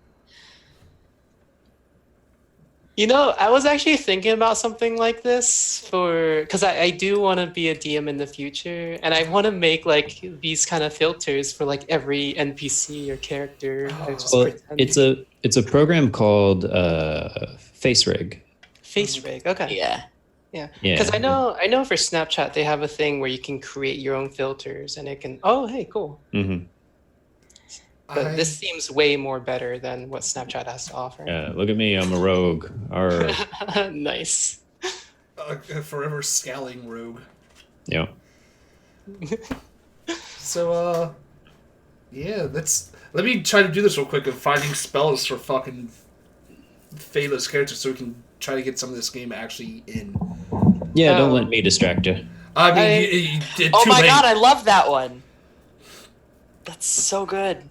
You know, I was actually thinking about something like this because I do want to be a DM in the future, and I want to make like these kind of filters for like every NPC or character. I just Well, pretend. it's a program called Face Rig. Face rig. Okay. Yeah. Yeah. Yeah. Because I know for Snapchat they have a thing where you can create your own filters, and it can. Oh, hey, cool. Mm-hmm. But this seems way more better than what Snapchat has to offer. Yeah, look at me, I'm a rogue. Arr. Nice. A forever scowling rogue. Yeah. So, yeah, let me try to do this real quick of finding spells for fucking Phalos characters so we can try to get some of this game actually in. Yeah, don't let me distract you. I mean, you did Oh too my late. god, I love that one. That's so good.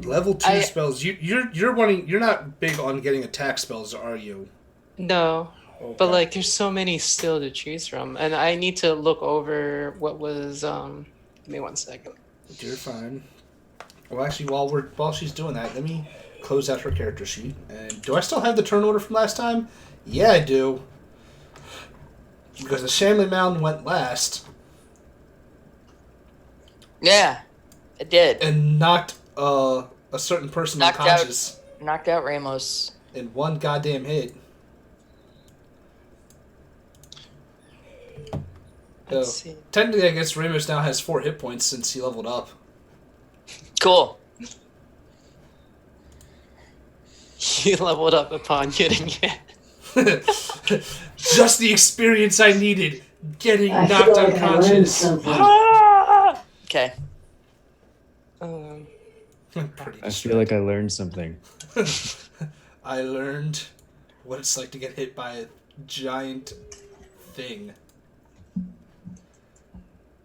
Level 2 spells. You're not big on getting attack spells, are you? No. Okay. But like, there's so many still to choose from, and I need to look over what was. Give me 1 second. You're fine. Well, actually, while she's doing that, let me close out her character sheet. And do I still have the turn order from last time? Yeah, I do. Because the Shambling Mound went last Yeah, it did. and knocked a certain person Knocked out- unconscious Knocked out Ramos. in one goddamn hit. Let's So, see. technically, I guess Ramos now has 4 hit points since he leveled up. Cool. He leveled up upon getting hit. Just the experience I needed getting I knocked feel like I learned unconscious. something. Okay. I'm pretty I feel like I learned something. I learned what it's like to get hit by a giant thing.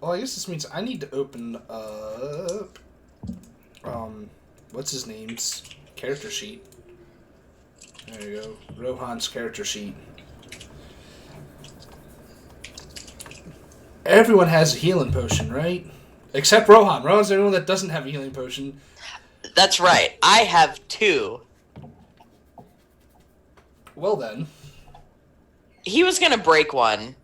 Well, I guess this means I need to open up what's his name's character sheet. There you go. Rohan's character sheet. Everyone has a healing potion, right? Except Rohan. Rohan's the only one that doesn't have a healing potion. That's right. I have 2. Well then. He was gonna break one.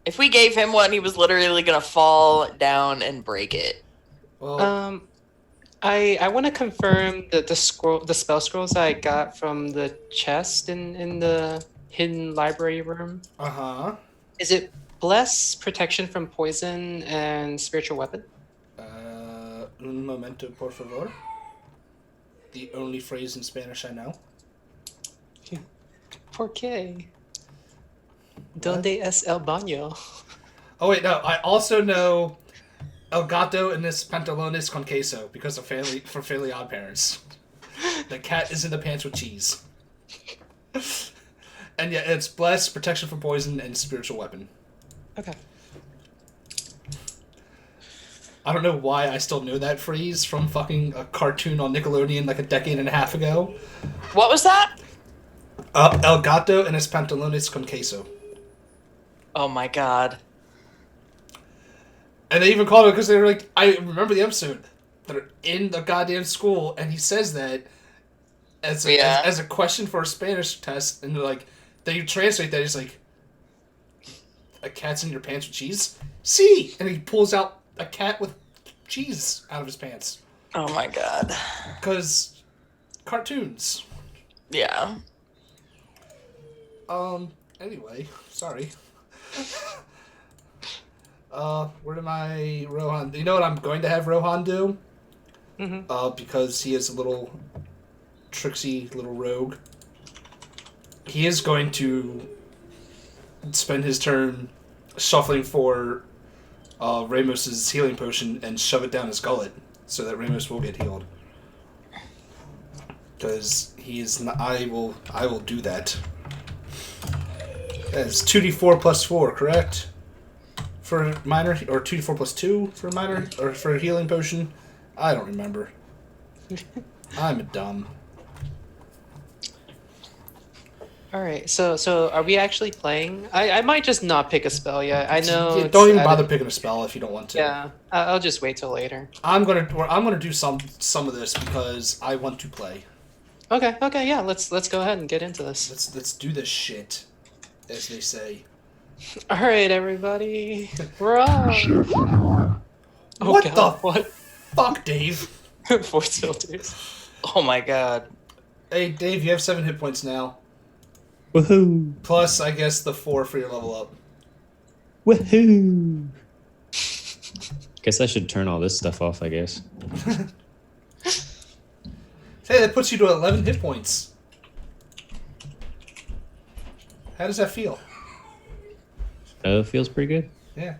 If we gave him one, he was literally gonna fall down and break it. Well, I want to confirm that the spell scrolls I got from the chest in the hidden library room. uh-huh. Is it bless, protection from poison, and spiritual weapon? Un momento, por favor. The only phrase in Spanish I know. ¿Por qué? ¿Dónde es el baño? Oh wait, no. I also know El gato en los pantalones con queso because of Fairly Odd Parents. The cat is in the pants with cheese. And yeah, it's blessed, protection from poison, and spiritual weapon. Okay. I don't know why I still know that phrase from fucking a cartoon on Nickelodeon like a decade and a half ago. What was that? El gato en los pantalones con queso. Oh my god. And they even called it because they were like, I remember the episode. They're in the goddamn school, and he says that as a question for a Spanish test, and they're like, they translate that, he's like, a cat's in your pants with cheese? See! And he pulls out a cat with cheese out of his pants. Oh my god. Because cartoons. Yeah. Anyway, sorry. Where did my Rohan... You know what I'm going to have Rohan do? Mm-hmm. Because he is a little tricksy little rogue. He is going to spend his turn shuffling for Ramos's healing potion and shove it down his gullet so that Ramos will get healed. Because he is not... I will do that. That is 2d4 plus 4, correct? For minor, or 2d4 plus 2 for minor, or for a healing potion? I don't remember. I'm dumb. Alright, so are we actually playing? I might just not pick a spell yet. I know. Yeah, don't even bother picking a spell if you don't want to. Yeah, I'll just wait till later. I'm gonna do some of this because I want to play. Okay, yeah, let's go ahead and get into this. Let's do this shit, as they say. Alright, everybody. We're on! What God, the what? fuck, Dave? Force filters. Oh my god. Hey, Dave, you have 7 hit points now. Woohoo! Plus, I guess, the 4 for your level up. Woohoo! Guess I should turn all this stuff off, I guess. Hey, that puts you to 11 hit points. How does that feel? Feels pretty good. Yeah.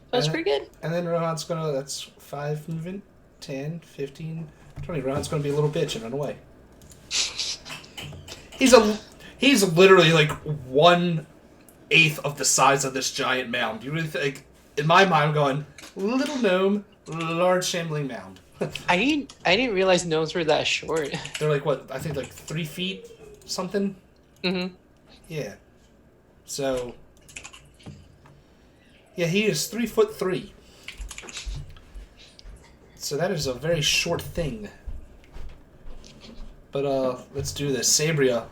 That's pretty good. And then Rohan's gonna... That's 5 movement, 10, 15, 20. Rohan's gonna be a little bitch and run away. He's literally like 1/8 of the size of this giant mound. You really think... In my mind, I'm going, little gnome, large shambling mound. I didn't realize gnomes were that short. They're like, what, I think like 3 feet something? Mm-hmm. Yeah. So... Yeah, he is 3'3". So that is a very short thing. But let's do this. Sabria,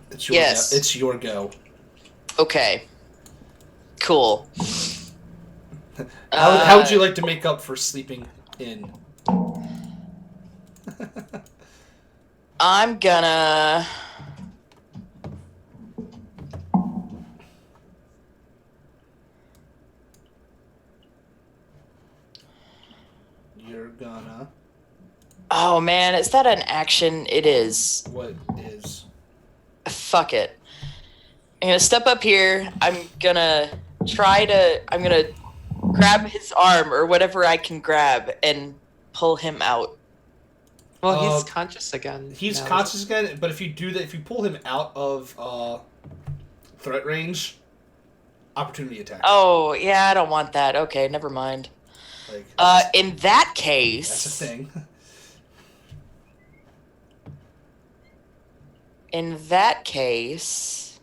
it's your Yes. go. It's your go. Okay. Cool. How would you like to make up for sleeping in? I'm gonna... You're gonna... Oh man, is that an action? It is. What is? Fuck it. I'm gonna step up here. I'm gonna grab his arm or whatever I can grab and pull him out. Well, he's conscious again. He's now. conscious again, but if you do that, if you pull him out of threat range, opportunity attack. Oh, yeah, I don't want that. Okay, never mind. Like, In that case... that's a thing. In that case...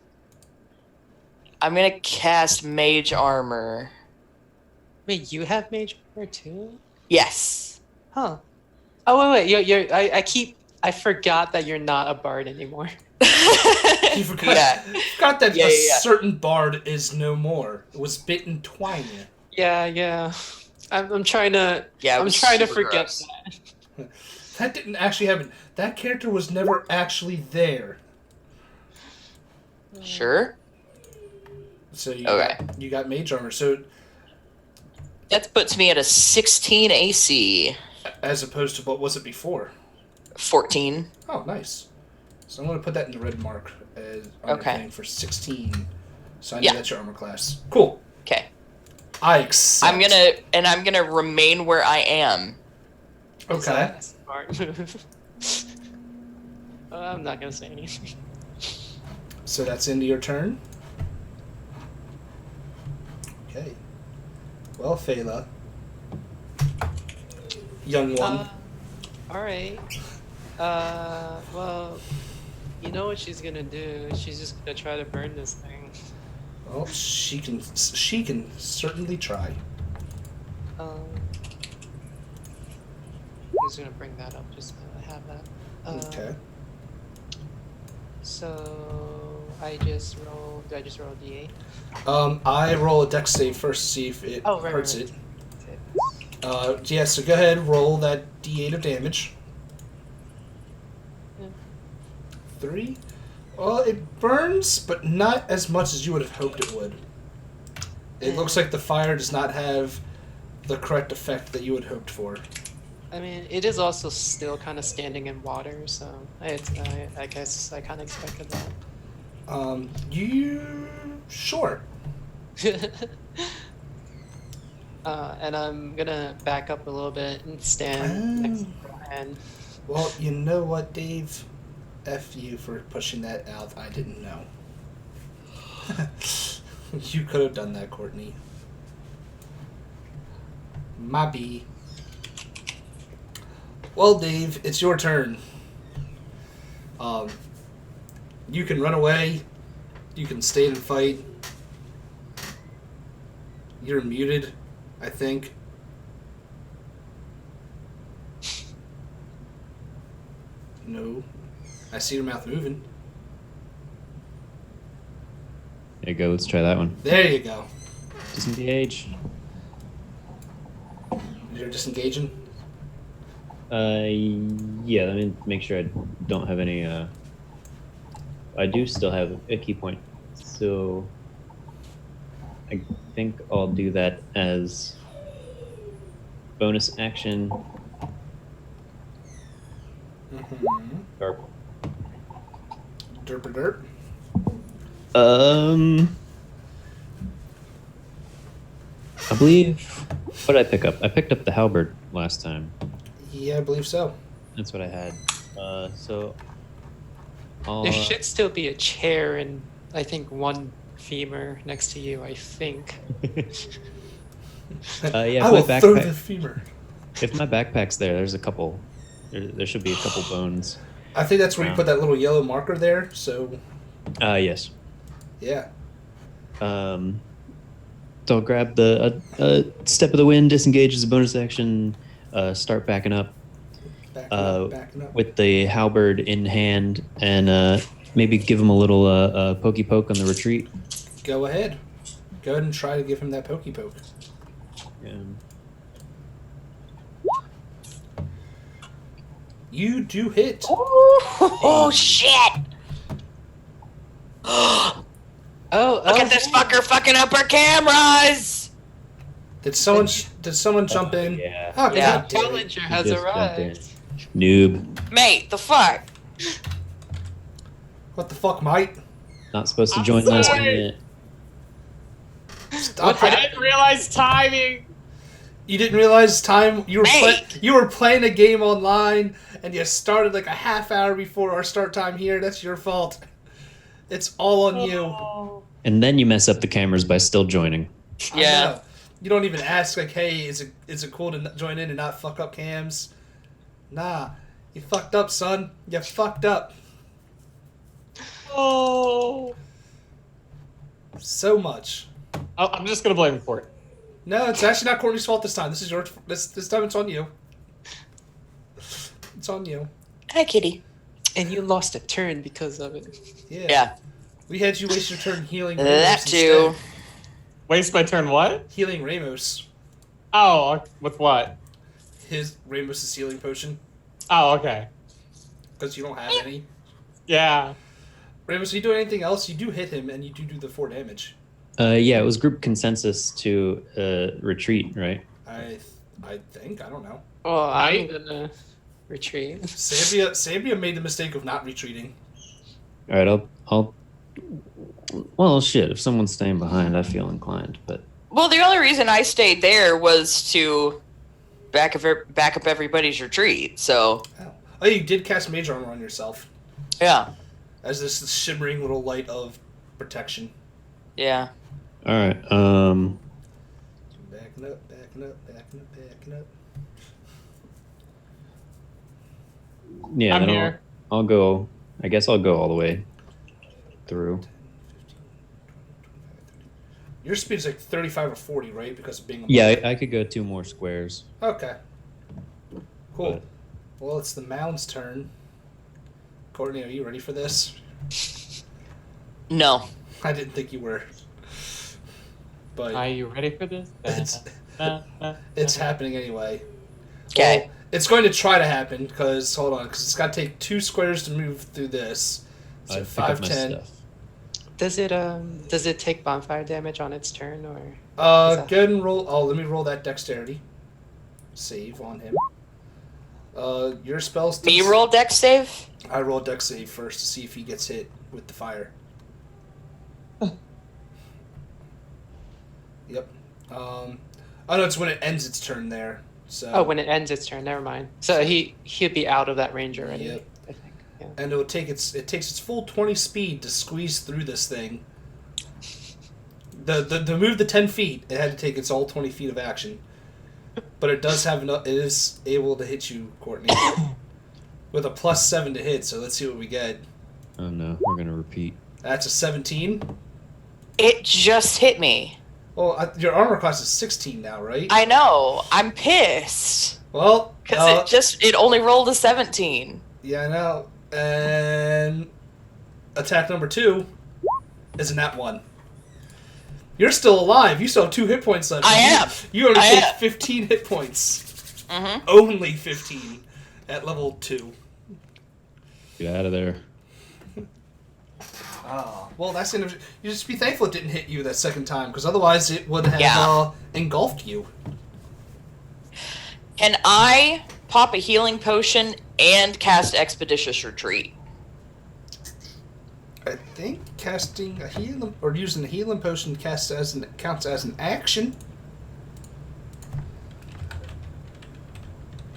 I'm gonna cast Mage Armor. Wait, you have mage armor too? Yes. Huh. Oh wait, I forgot that you're not a bard anymore. You forgot, forgot that Yeah, a yeah. certain bard is no more. It was bitten twine. Yeah. I'm trying to. Yeah, it I'm was trying to super forget gross. that. That didn't actually happen. That character was never actually there. Sure. So Okay. You got mage armor. So That puts me at a 16 AC. as opposed to what was it before? 14. Oh, nice. So I'm going to put that in the red mark on your Okay. thing for 16. So I know Yeah. that's your armor class. Cool. Okay. I accept. I'm gonna remain where I am. Is Okay. that a smart move? I'm not gonna say anything. So that's into your turn. Okay. Well, Phala. Young one. Alright. Well, you know what she's gonna do. She's just gonna try to burn this thing. Well, she can certainly try. I'm just gonna bring that up just to have that. Okay. So I just roll. Do I just roll a d8? I roll a dex save first to see if it hurts it. Yeah, so go ahead, roll that d8 of damage. Yeah. 3. Well, it burns, but not as much as you would have hoped it would. It looks like the fire does not have the correct effect that you had hoped for. I mean, it is also still kind of standing in water, so I guess I kind of expected that. You... Sure. And I'm gonna back up a little bit and stand next to Brian. Well, you know what, Dave? F you for pushing that out. I didn't know. You could have done that, Courtney. My B. Well, Dave, it's your turn. You can run away. You can stay and fight. You're muted, I think. No. I see your mouth moving. There you go. Let's try that one. There you go. Disengage. You're disengaging? Yeah, let me make sure I don't have any, I do still have a key point. So I think I'll do that as bonus action. Mm-hmm. Or, Derp derp. I believe, what did I pick up? I picked up the halberd last time. Yeah, I believe so. That's what I had. So I'll, There should still be a chair and I think one femur next to you. I think. yeah, I if will my throw the backpack, femur. if my backpack's there, there's a couple. There should be a couple bones. I think that's where you put that little yellow marker there, so... Yes. Yeah. So I'll grab the step of the wind, disengage as a bonus action, start backing up, Backing up. with the halberd in hand, and maybe give him a little pokey poke on the retreat. Go ahead. Go ahead and try to give him that pokey poke. And You do hit. Oh shit! Look at this fucker fucking up our cameras! Did someone jump in? yeah. Oh, Yeah. God damn it. Challenger has Just jumped in. arrived. Noob. Mate, the fuck? What the fuck, mate? Not supposed to join last sorry. minute. Stop I it. didn't realize timing. You didn't realize time you Mate. you were playing a game online and you started like a half hour before our start time here. That's your fault. It's all on you. And then you mess up the cameras by still joining. I Yeah. know. You don't even ask like, hey, is it cool to join in and not fuck up cams? Nah, you fucked up, son. You fucked up Oh. so much. I'm just gonna blame Court. No, it's actually not Courtney's fault this time. This is your this time. It's on you. It's on you. Hi, kitty. And you lost a turn because of it. Yeah. Yeah. We had you waste your turn healing. That Ramos too. instead. Waste my turn. What? Healing Ramos. Oh, with what? His Ramos's healing potion Oh, okay. because you don't have any. Yeah. Ramos, if you do anything else, you do hit him and you do the 4 damage. Yeah, it was group consensus to retreat, right? I think I don't know. Well, I'm Right? gonna retreat. Sambia made the mistake of not retreating. All right, I'll. Well, shit. If someone's staying behind, I feel inclined, but Well, the only reason I stayed there was to back up everybody's retreat. So Oh, you did cast Mage Armor on yourself. yeah, As this shimmering little light of protection. yeah. All right. Backing up, backing up, backing up, backing up. Yeah. I'm then here. I'll go. I guess I'll go all the way through. Your speed's like 35 or 40, right? Because of being a Yeah, monk. I could go 2 more squares. Okay. Cool. But- Well, it's the mound's turn. Courtney, are you ready for this? No. I didn't think you were. But Are you ready for this? it's happening anyway. Okay. Well, it's going to try to happen because it's got to take 2 squares to move through this. So I pick 5, up my 10. stuff. Does it take bonfire damage on its turn or? Go ahead and roll. Oh, let me roll that dexterity save on him. Your spells. Me roll dex save. I roll dex save first to see if he gets hit with the fire. Yep. Oh no, it's when it ends its turn there. So. Oh, when it ends its turn, never mind. So he'd be out of that range already. Yep. I think. Yeah. And it takes its full 20 speed to squeeze through this thing. To move the 10 feet, it had to take its all 20 feet of action. But it does have enough. It is able to hit you, Courtney, with a +7 to hit. So let's see what we get. Oh no, we're gonna repeat. That's a 17. It just hit me. Well, your armor class is 16 now, right? I know. I'm pissed Well, because it only rolled a 17. yeah, I know. And attack number 2 is a nat 1. You're still alive. You still have 2 hit points left. I am. You only I take am. 15 hit points. Mm-hmm. Only 15 at level 2. Get out of there. Oh, well, that's gonna. You just be thankful it didn't hit you that second time, because otherwise it would have Yeah. engulfed you. Can I pop a healing potion and cast Expeditious Retreat? I think casting a healing or using a healing potion counts as an action.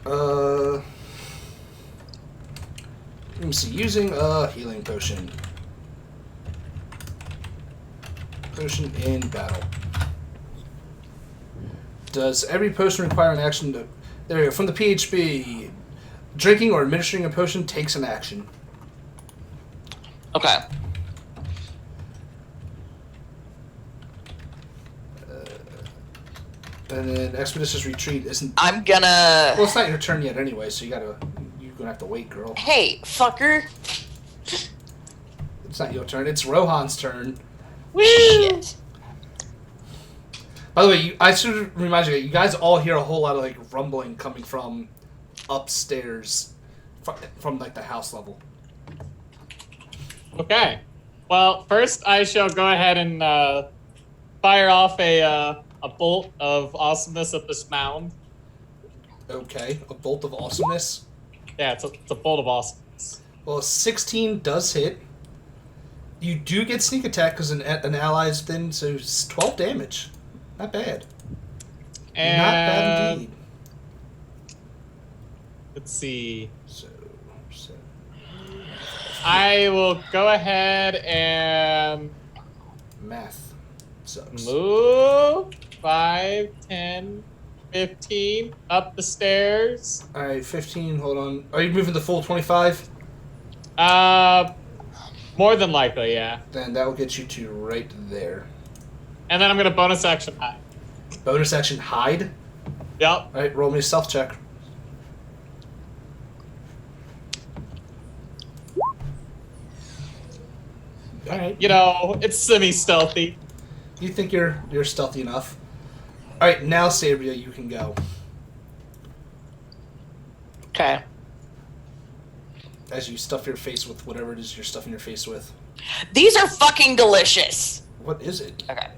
Let me see. Using a healing potion. Potion in battle. Does every potion require an action to... There we go. From the PHB. Drinking or administering a potion takes an action. Okay. And then Expeditious Retreat isn't... I'm gonna... Well, it's not your turn yet anyway, so you're gonna have to wait, girl. Hey, fucker. It's not your turn. It's Rohan's turn. Shit. By the way, I should remind you, you guys all hear a whole lot of like rumbling coming from upstairs, from like the house level. Okay. Well, first I shall go ahead and fire off a bolt of awesomeness at this mound. Okay, a bolt of awesomeness. Yeah, it's a bolt of awesomeness. Well, a 16 does hit. You do get sneak attack because an ally's within, so it's 12 damage. Not bad. And Not bad indeed. let's see. So I will go ahead and math sucks. move 5, 10, 15 up the stairs. All right, 15. Hold on. Are you moving the full 25? More than likely, yeah. Then that will get you to right there. And then I'm gonna bonus action hide. Bonus action hide. Yep. All right, roll me a stealth check. All right. You know, it's semi-stealthy. You think you're stealthy enough. All right, now Sabria, you can go. Okay. As you stuff your face with whatever it is you're stuffing your face with. These are fucking delicious. What is it? Okay.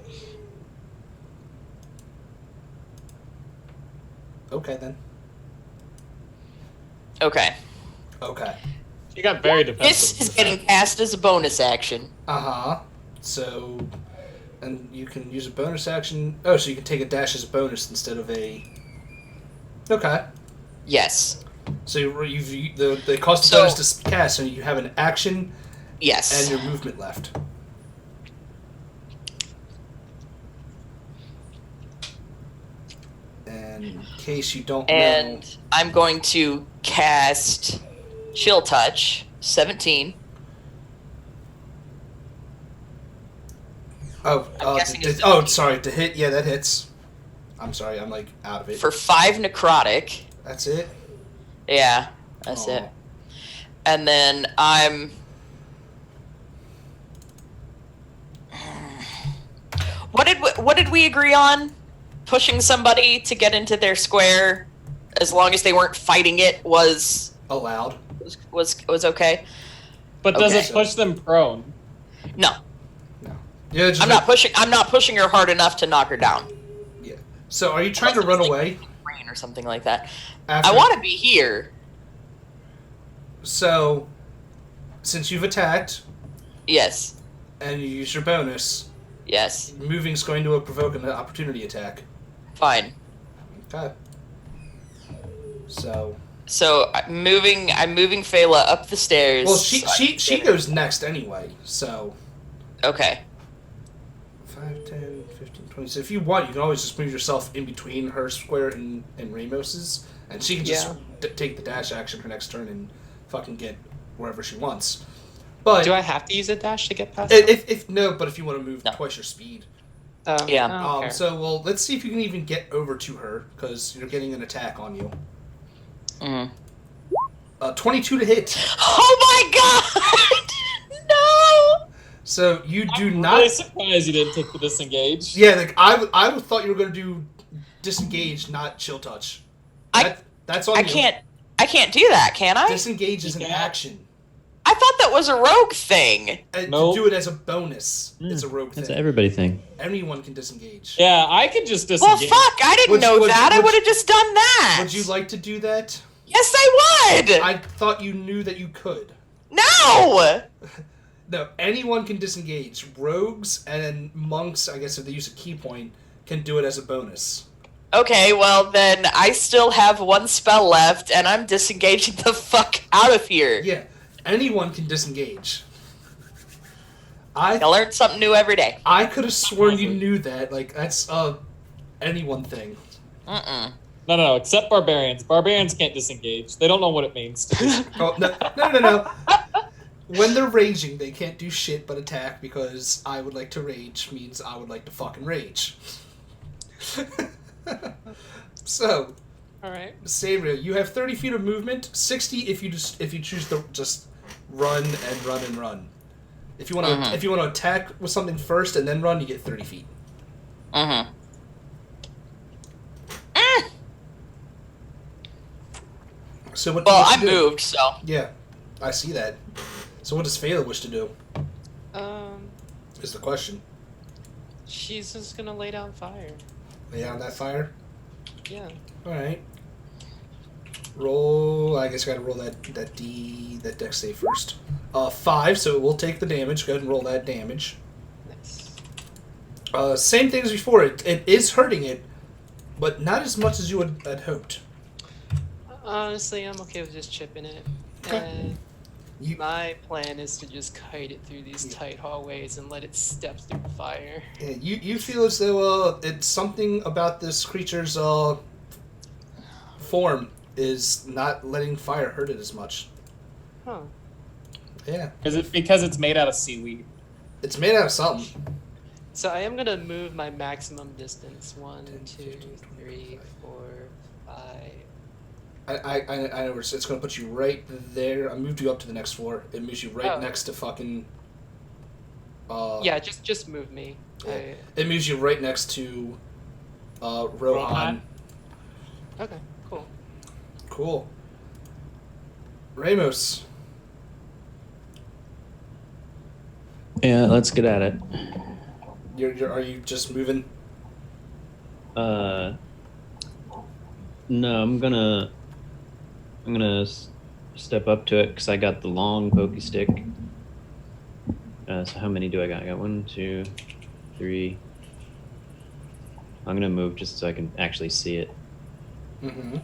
Okay then. Okay. Okay. You got very defensive. This is getting cast as a bonus action. Uh-huh. So And you can use a bonus action. Oh, so you can take a dash as a bonus instead of a. Okay. Yes. So the cost of So- bonus to cast, so you have an action Yes. and your movement left. And in case you don't know. And I'm going to cast Chill Touch, 17. Oh, I'm guessing it's sorry. To hit, yeah, that hits. I'm sorry, I'm like out of it. For 5 necrotic. That's it. Yeah, that's Aw. it. And then I'm. What did we agree on? Pushing somebody to get into their square, as long as they weren't fighting it, was Allowed. okay. But does Okay. it push them prone? No, Yeah, just I'm not pushing her hard enough to knock her down. Yeah. So, are you trying to run away? Rain or something like that. After, I want to be here. So, since you've attacked Yes. and you use your bonus, Yes. moving's going to provoke an opportunity attack. Fine. Okay. So, So I'm moving Fela up the stairs. well, she goes next anyway. So, Okay. 5, 10, 15, 20. So if you want, you can always just move yourself in between her square and Ramos's, and she can just take the dash action her next turn and fucking get wherever she wants. But Do I have to use a dash to get past them? if you want to move No. twice your speed. Yeah. I don't care. So let's see if you can even get over to her because you're getting an attack on you. Mm. 22 to hit. Oh my god! No! So you do I'm not. really surprised you didn't take the disengage. Yeah, like I would thought you were gonna do disengage, not chill touch. That's on I you. can't do that, can I? Disengage is an You can't. action. I thought that was a rogue thing. Nope. To do it as a bonus, Mm, it's a rogue That's thing. an everybody thing. Anyone can disengage. Yeah, I could just Well, disengage. fuck! I didn't Would- know would- that. I would- would have just done that. Would you like to do that? Yes, I would. I thought you knew that you could. No. No, anyone can disengage. Rogues and monks, I guess if they use a key point, can do it as a bonus. Okay, well then I still have one spell left, and I'm disengaging the fuck out of here. Yeah, anyone can disengage. I learn something new every day. I could have sworn you knew that. Like that's anyone thing. Mm-mm. No, except barbarians. Barbarians can't disengage. They don't know what it means to disengage. Oh no. When they're raging, they can't do shit but attack because I would like to rage means I would like to fucking rage. So, All right. Sabriel, you have 30 feet of movement, 60 if you choose to just run and run and run. If you want to Mhm. if you want to attack with something first and then run, you get 30 feet. Mm-hmm. So what? do Well, you wish I to do? moved, so Yeah, I see that. So what does Phaela wish to do? Is the question. She's just gonna lay down fire. Lay down that fire. Yeah. All right. Roll. I guess I gotta roll that dex save first. 5, so it will take the damage. Go ahead and roll that damage. Nice. Same thing as before. It is hurting it, but not as much as you had hoped. Honestly, I'm okay with just chipping it. Okay. You- My plan is to just kite it through these tight hallways and let it step through the fire. Yeah, you feel as though it's something about this creature's form is not letting fire hurt it as much. Huh. Yeah, Is it because it's made out of seaweed? it's made out of something. So I am gonna move my maximum distance. 1, 10, 2, 15, 20, 3, 4, 5. I know it's going to put you right there. I moved you up to the next floor. It moves you right Oh. next to fucking. Yeah, just move me. Yeah. It moves you right next to Rohan. Rohan? Okay, cool. Cool. Ramos. Yeah, let's get at it. Are you just moving? No, I'm gonna step up to it because I got the long pokey stick. So how many do I got? I got 1, 2, 3. I'm gonna move just so I can actually see it. Mm-hmm.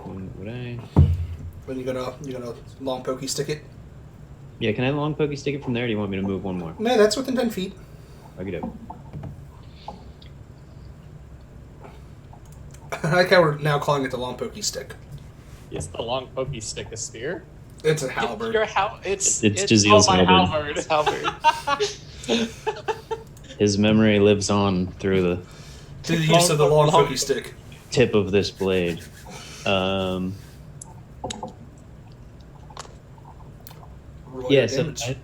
Would I? When you gonna long pokey stick it? Yeah, can I long pokey stick it from there? Or do you want me to move one more? Man, that's within 10 feet. Okay. I like how we're now calling it the long pokey stick. Is the long pokey stick a spear? It's a halberd. It's Oh, Jazil's my halberd. halberd. His memory lives on through the To the use of the long pokey stick. tip of this blade. Roll Yeah, your so damage.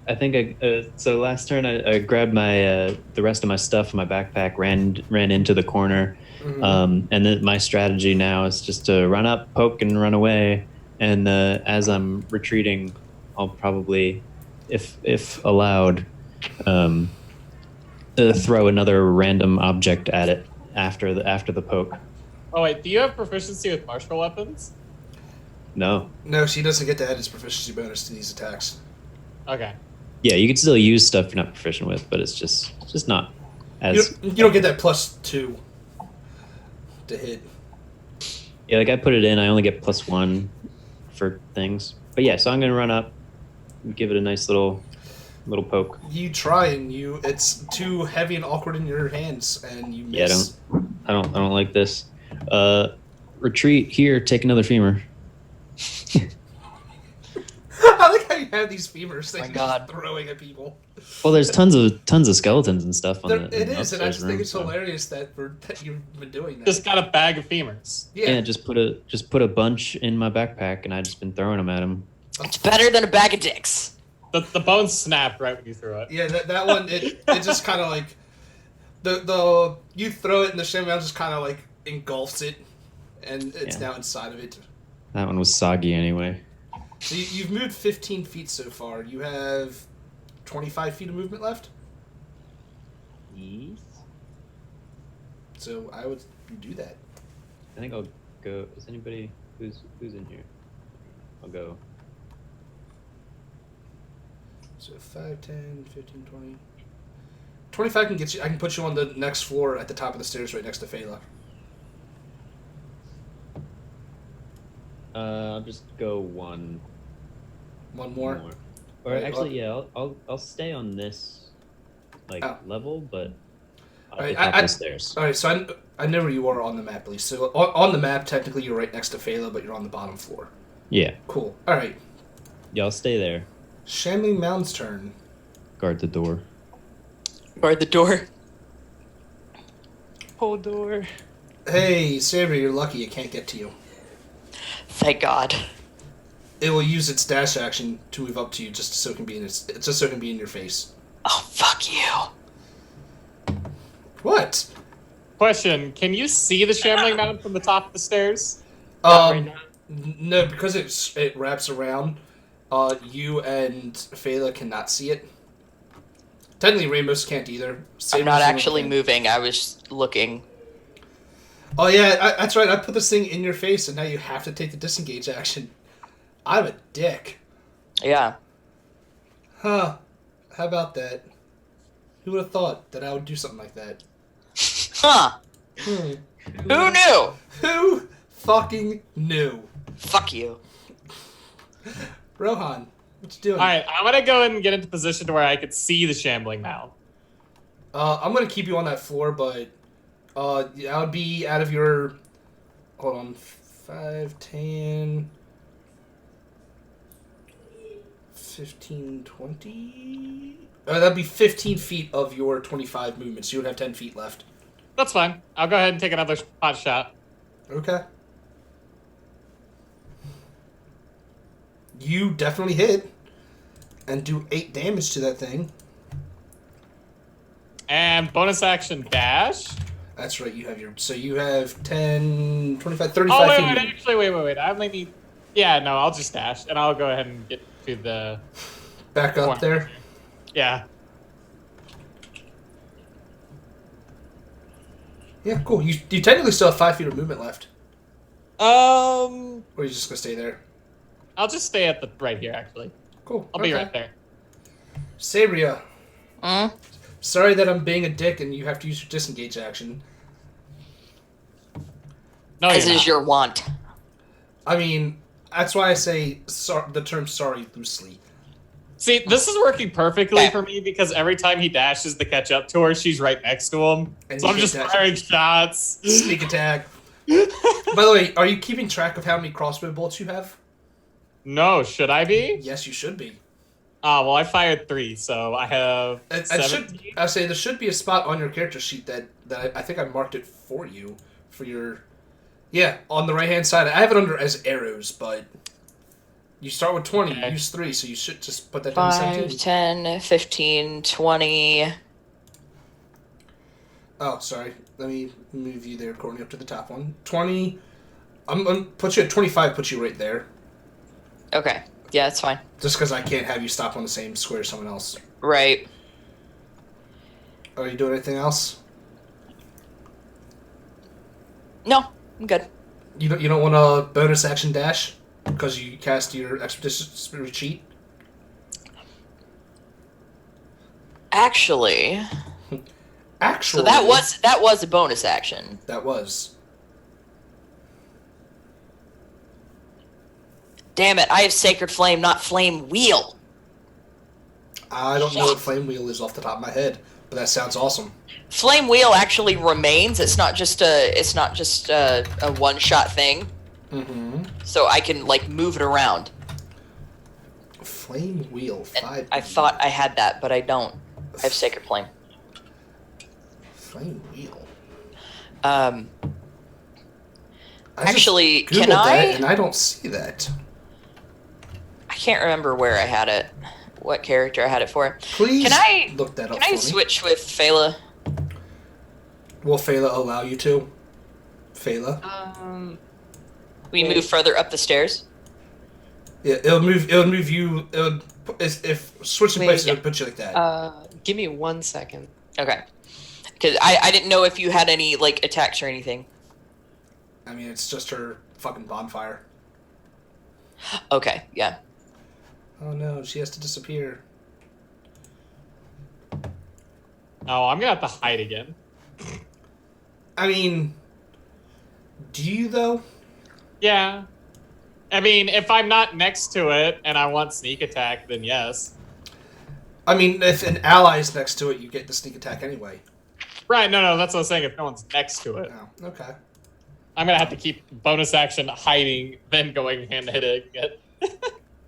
I think so last turn I grabbed my the rest of my stuff in my backpack, ran into the corner, Mhm. and then my strategy now is just to run up, poke, and run away. And as I'm retreating, I'll probably, if allowed, throw another random object at it after the poke. Oh wait, do you have proficiency with martial weapons? No. No, she doesn't get to add his proficiency bonus to these attacks. Okay. Yeah, you can still use stuff you're not proficient with, but it's just not as. You don't get that +2 to hit. Yeah, like I put it in, I only get +1 for things. But yeah, so I'm gonna run up, give it a nice little poke. You try and it's too heavy and awkward in your hands, and you Yeah, miss. I don't like this. Retreat here. Take another femur. I like how you have these femurs that My you're God. throwing at people. Well, there's tons of skeletons and stuff on There, the. it is, and I upstairs just think room, it's so- hilarious that you've been doing that. Just got a bag of femurs. Yeah, just put a bunch in my backpack, and I just been throwing them at him. It's better than a bag of dicks. The bones snapped right when you threw it. Yeah, that one it just kind of like the you throw it and the chamois just kind of like engulfs it, and it's Yeah. now inside of it. That one was soggy anyway. So you've moved 15 feet so far. You have 25 feet of movement left. Yes. So I would do that. I think I'll go. Is anybody who's in here? I'll go. So 5, 10, 15, 20. 25 can get you. I can put you on the next floor at the top of the stairs, right next to Phala. I'll just go one One more. Or Right, actually, yeah, I'll stay on this Oh. level, but I'll Alright, get top of the stairs. All right, so I know where you are on the map, at least. So on the map, technically, you're right next to Phala, but you're on the bottom floor. Yeah, Cool. All right. yeah, I'll stay there. Shambling Mound's turn. Guard the door. Guard the door. Hold door. Hey, Saber, you're lucky it can't get to you. Thank God. It will use its dash action to move up to you, just so it can be in your face. Oh, fuck you. What? Question: can you see the shambling mountain from the top of the stairs? Right now. No, because it wraps around. You and Phala cannot see it. Technically, Ramos can't either. I'm Saber's not the only actually one. moving. I was looking. Oh yeah, that's right. I put this thing in your face, and now you have to take the disengage action. I'm a dick. Yeah. Huh. How about that? Who would have thought that I would do something like that? Huh. Hmm. Who knew? Who fucking knew? Fuck you. Rohan, what you doing? Alright, I'm gonna go and get into position to where I could see the shambling mound. I'm gonna keep you on that floor, but that would be out of your. Hold on, 5, 10, 15, 20. That'd be 15 feet of your 25 movement, so you would have 10 feet left. That's fine. I'll go ahead and take another pot shot. Okay. You definitely hit and do 8 damage to that thing. And bonus action dash. That's right, you have 10, 25, 35 Oh, wait, feet. wait, actually, wait. I only need... Yeah, no, I'll just dash, and I'll go ahead and get to the... Back up there. Yeah. Yeah, cool. You technically still have 5 feet of movement left. Or are you just gonna stay there? I'll just stay at the right here, actually. Cool. I'll be right there. Sabria, Mm? sorry that I'm being a dick and you have to use your disengage action. No, As you're is not. your want. I mean, that's why I say the term sorry loosely. See, this is working perfectly Okay. for me because every time he dashes to catch up to her, she's right next to him. And So you I'm get just that- firing shots. Sneak attack. By the way, are you keeping track of how many crossbow bolts you have? No, should I be? Yes, you should be. Well, I fired 3, so I have I 17. say there should be a spot on your character sheet that I think I marked it for you for your. Yeah, on the right hand side. I have it under as arrows, but you start with 20, Okay. you use 3, so you should just put that down to 5, 17. 10, 15, 20. Oh, sorry. Let me move you there, Courtney, up to the top one. 20. I'm going to put you at 25, put you right there. Okay. Yeah, that's fine. Just because I can't have you stop on the same square as someone else. Right. Are you doing anything else? No, I'm good. You don't want a bonus action dash? Because you cast your expeditious retreat? Actually, Actually. so that was a bonus action. That was. Damn it! I have Sacred Flame, not Flame Wheel. I don't know what Flame Wheel is off the top of my head, but that sounds awesome. Flame Wheel actually remains. It's not just a one shot thing. Mm-hmm. So I can like move it around. Flame Wheel, And 5. I thought I had that, but I don't. I have Sacred Flame. Flame Wheel. Um, I just Actually, Googled can I? that and I don't see that. I can't remember where I had it. What character I had it for. Please Can I look that up Can I for me. switch with Phala? Will Phala allow you to? Phala? We Okay. move further up the stairs. Yeah, it'll move you. If switching Wait, places, yeah. it'll put you like that. Give me 1 second. Okay. Because I didn't know if you had any like attacks or anything. I mean, it's just her fucking bonfire. Okay, yeah. Oh no, she has to disappear. Oh, I'm gonna have to hide again. I mean, do you though? Yeah. I mean, if I'm not next to it and I want sneak attack, then yes. I mean, if an ally's next to it, you get the sneak attack anyway. Right, no, that's what I'm saying. If no one's next to it, Oh, okay. I'm gonna have to keep bonus action hiding, then going hand hitting it.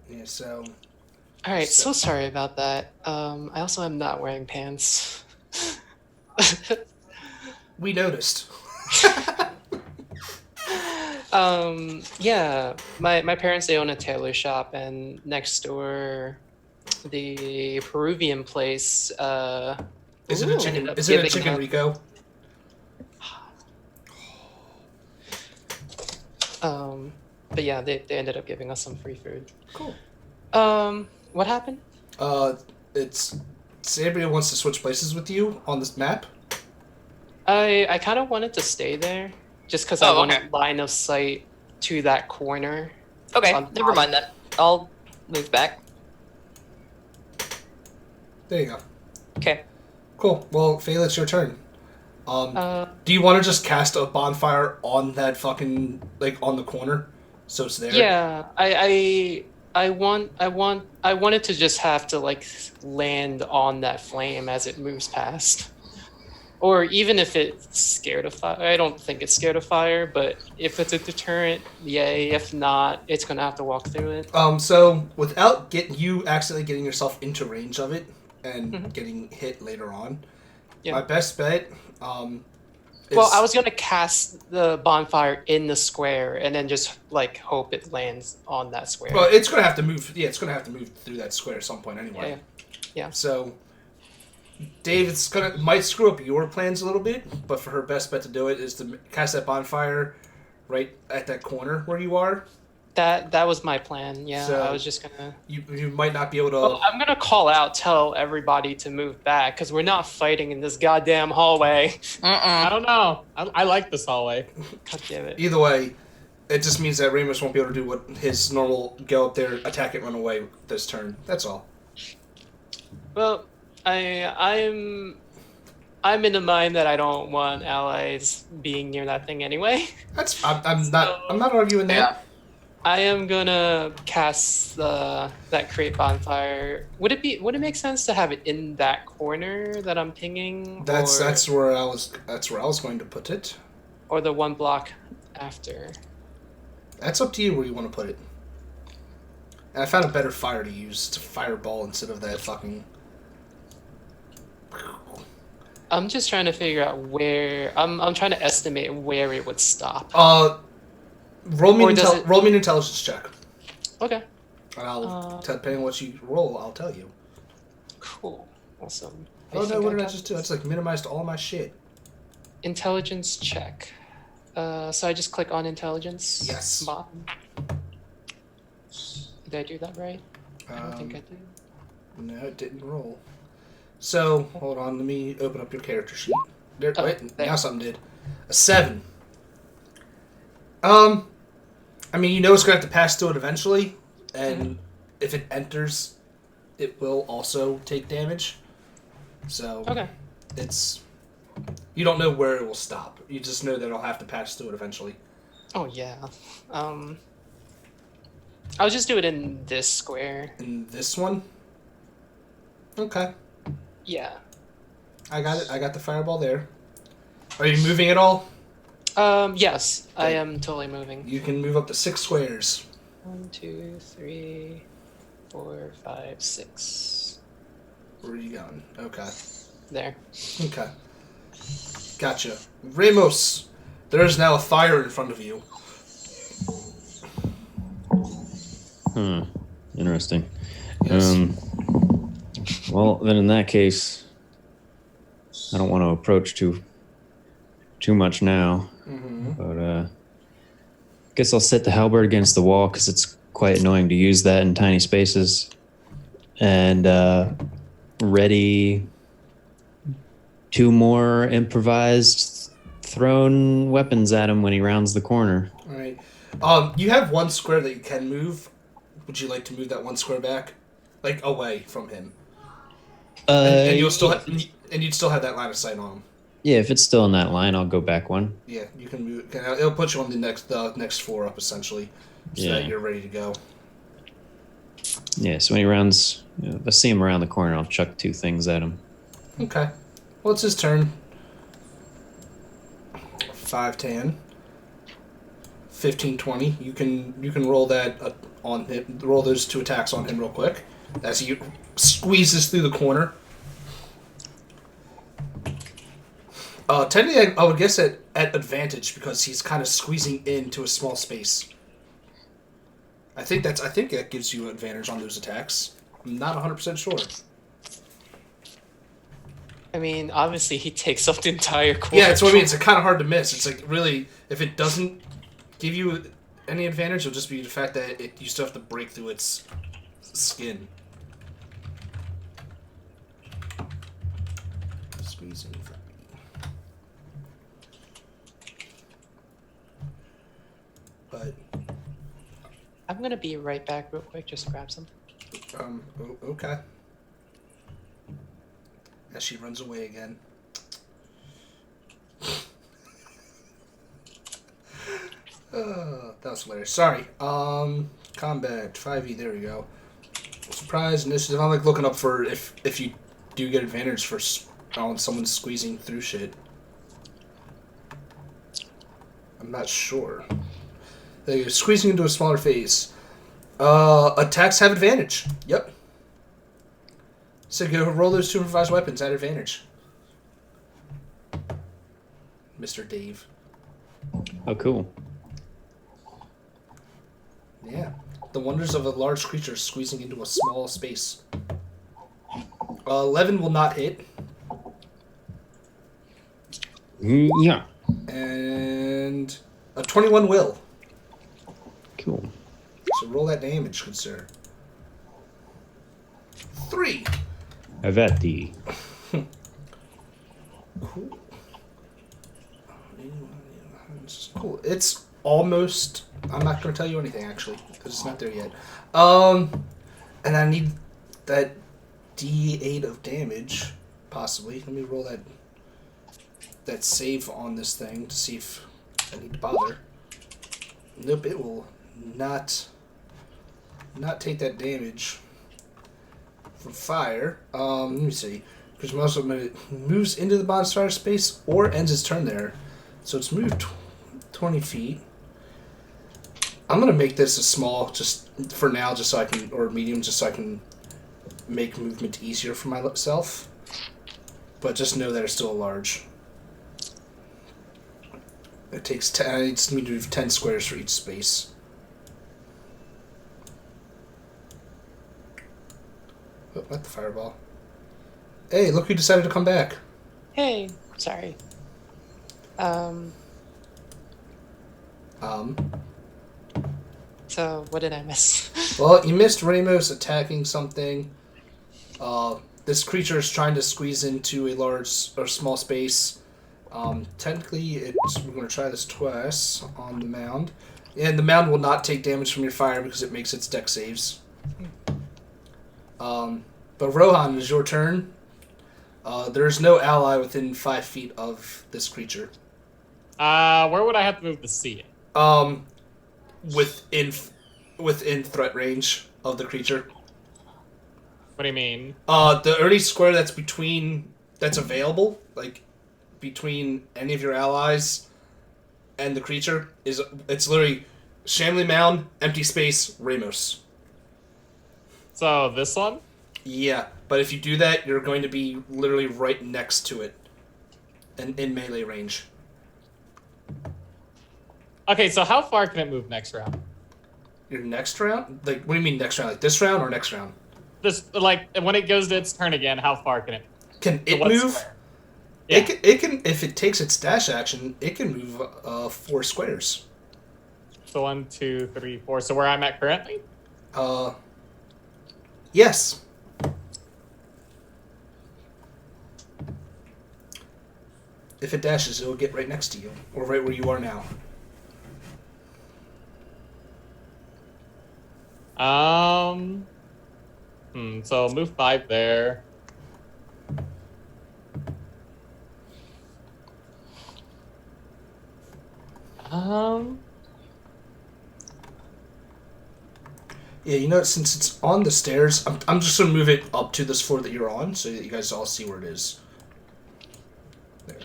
Yeah, so All right, so sorry about that. I also am not wearing pants. we noticed. Yeah, my parents, they own a tailor shop, and next door, the Peruvian place. Is it a chicken? ended up Is it a giving chicken up- Rico? But yeah, they ended up giving us some free food. Cool. What happened? It's Sabria wants to switch places with you on this map. I kind of wanted to stay there, just because Oh, I wanted okay. line of sight to that corner. Okay, On never top. mind that. I'll move back. There you go. Okay. Cool. Well, Phala, it's your turn. Uh, Do you want to just cast a bonfire on that fucking on the corner, so it's there? yeah, I wanted to just have to like land on that flame as it moves past. Or even if it's scared of fire. I don't think it's scared of fire, but if it's a deterrent, yay. If not, it's gonna have to walk through it. So without you accidentally getting yourself into range of it and Mhm. getting hit later on, Yeah. my best bet. Is, Well, I was gonna cast the bonfire in the square and then just like hope it lands on that square. Well, it's gonna have to move. Yeah, it's gonna have to move through that square at some point anyway. Yeah. So, Dave, it's might screw up your plans a little bit, but for her best bet to do it is to cast that bonfire right at that corner where you are. That was my plan. Yeah, So- I was just gonna. You might not be able to. Well, I'm gonna call out, tell everybody to move back because we're not fighting in this goddamn hallway. I don't know. I like this hallway. God damn it. Either way, It just means that Ramos won't be able to do what his normal go up there, attack it, run away this turn. That's all. Well, I'm in the mind that I don't want allies being near that thing anyway. I'm not arguing that. Yeah. I am gonna cast that create bonfire. Would it make sense to have it in that corner that I'm pinging? That's where I was going to put it. Or the one block after. That's up to you where you want to put it. And I found a better fire to use. It's a fireball instead of that fucking. I'm just trying to figure out where I'm trying to estimate where it would stop. Roll me an intelligence check. Okay. And I'll depending on what you roll, I'll tell you. Cool. Awesome. Oh no, what did I just do? That's like minimized all my shit. Intelligence check. So I just click on intelligence. Yes. Bottom. Did I do that right? I don't think I did. No, it didn't roll. So hold on, let me open up your character sheet. There. Now something did. A 7. I mean, you know it's gonna have to pass through it eventually, and if it enters, it will also take damage. So Okay. it's you don't know where it will stop. You just know that it'll have to pass through it eventually. Oh yeah. I'll just do it in this square. In this one. Okay, Yeah. I got it. I got the fireball there. Are you moving at all? Yes, I Okay. am totally moving. You can move up to 6 squares. 1, 2, 3, 4, 5, 6. Where are you going? Okay. There. Okay. Gotcha. Ramos, there is now a fire in front of you. Interesting. Yes. Well, then in that case, I don't want to approach too much now. But guess I'll set the halberd against the wall because it's quite annoying to use that in tiny spaces. And ready 2 more improvised thrown weapons at him when he rounds the corner. All right. You have 1 square that you can move. Would you like to move that 1 square back, like away from him? And you'll still you'd still have that line of sight on him. Yeah, if it's still in that line, I'll go back 1. Yeah, you can move. It'll put you on the next 4 up essentially, so that you're ready to go. Yeah, so when he rounds, if I see him around the corner, I'll chuck 2 things at him. Okay. Well, it's his turn. 5, 10, 15, 20. You can roll that on him. Roll those 2 attacks on him real quick as he squeezes through the corner. Technically, I would guess at advantage because he's kind of squeezing into a small space. I think that gives you advantage on those attacks. I'm not 100% sure. I mean, obviously he takes up the entire corner. Yeah, that's what I mean. It's kind of hard to miss. It's like really, if it doesn't give you any advantage, it'll just be the fact that you still have to break through its skin. Squeezing for me. But I'm gonna be right back real quick, just grab some. okay. As she runs away again. That was hilarious. Sorry. Combat 5e. There we go. Surprise initiative. I'm like looking up for if you do get advantage for on someone squeezing through shit. I'm not sure. They're squeezing into a smaller phase. Attacks have advantage. Yep. So go roll those 2 improvised weapons at advantage. Mr. Dave. Oh, cool. Yeah. The wonders of a large creature squeezing into a small space. 11 will not hit. Yeah. And a 21 will. Cool. So roll that damage, good sir. 3. Aveti. Cool. It's almost. I'm not going to tell you anything actually because it's not there yet. And I need that D8 of damage, possibly. Let me roll that save on this thing to see if I need to bother. Nope, it will not take that damage from fire. Let me see. Because also moves into the bonfire space or ends its turn there. So it's moved 20 feet. I'm going to make this a small, just for now, just so I can, or medium, just so I can make movement easier for myself. But just know that it's still a large. It takes 10, I just need to move 10 squares for each space. Oh, not the fireball. Hey, look who decided to come back. Hey, sorry. So what did I miss? Well, you missed Ramos attacking something. This creature is trying to squeeze into a large or small space. Technically, we're going to try this twice on the mound. And the mound will not take damage from your fire because it makes its deck saves. But Rohan, it is your turn. There's no ally within 5 feet of this creature. Where would I have to move to see it? Within threat range of the creature. What do you mean? The only square that's available, like between any of your allies and the creature, it's literally Shamley Mound, empty space, Ramos. So this one? Yeah, but if you do that, you're going to be literally right next to it, and in melee range. Okay, so how far can it move next round? Your next round? Like, what do you mean next round? Like this round or next round? This, like, when it goes to its turn again, how far can it? Can To it what move? square? Yeah. It can if it takes its dash action, it can move 4 squares. So 1, 2, 3, 4. So where I'm at currently? Yes. If it dashes, it'll get right next to you, or right where you are now. So move 5 there. Yeah, you know, since it's on the stairs, I'm just gonna move it up to this floor that you're on, so that you guys all see where it is. There.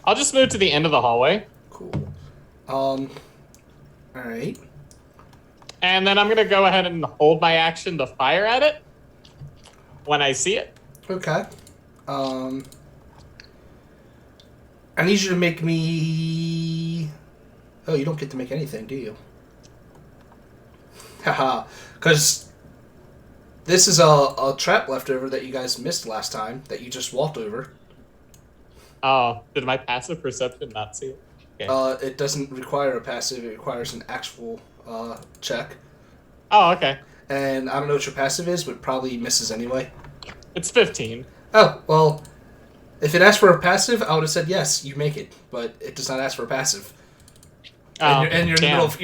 I'll just move to the end of the hallway. Cool. All right. And then I'm going to go ahead and hold my action to fire at it when I see it. Okay. I need you to make me. Oh, you don't get to make anything, do you? Haha. Because this is a trap leftover that you guys missed last time that you just walked over. Oh, did my passive perception not see it? Okay. It doesn't require a passive, it requires an actual check. Oh, okay. And I don't know what your passive is, but probably misses anyway. It's 15. Oh, well, if it asked for a passive, I would have said yes, you make it, but it does not ask for a passive. Oh, And you're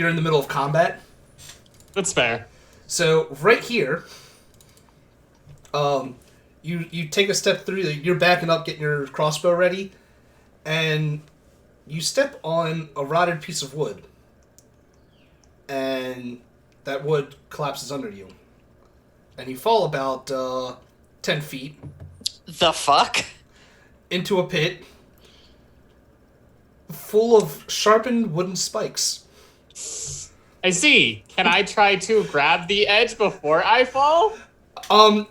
in the middle of combat. That's fair. So right here, you take a step through. You're backing up, getting your crossbow ready, and you step on a rotted piece of wood, and that wood collapses under you, and you fall about 10 feet The fuck? into a pit full of sharpened wooden spikes. I see. Can I try to grab the edge before I fall?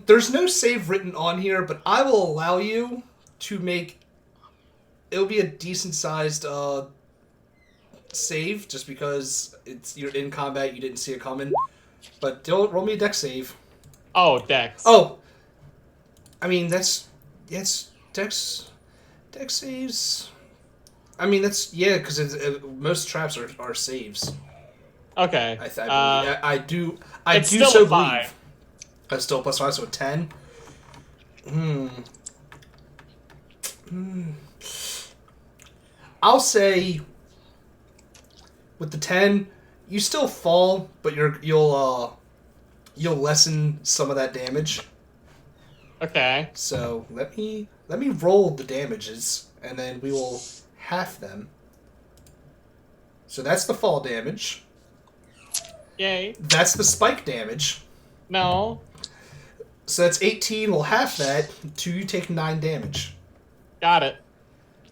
There's no save written on here, but I will allow you to make. It'll be a decent sized save, just because you're in combat, you didn't see it coming. But don't roll me a dex save. Oh, Dex. Oh, I mean dex saves. I mean because most traps are saves. Okay. I do it's do still so a 5. believe. That's still +5, so a 10. I'll say with the 10, you still fall, but you'll lessen some of that damage. Okay. So let me roll the damages, and then we will half them. So that's the fall damage. Yay. That's the spike damage. No. So that's 18. We'll half that. You take 9 damage. Got it.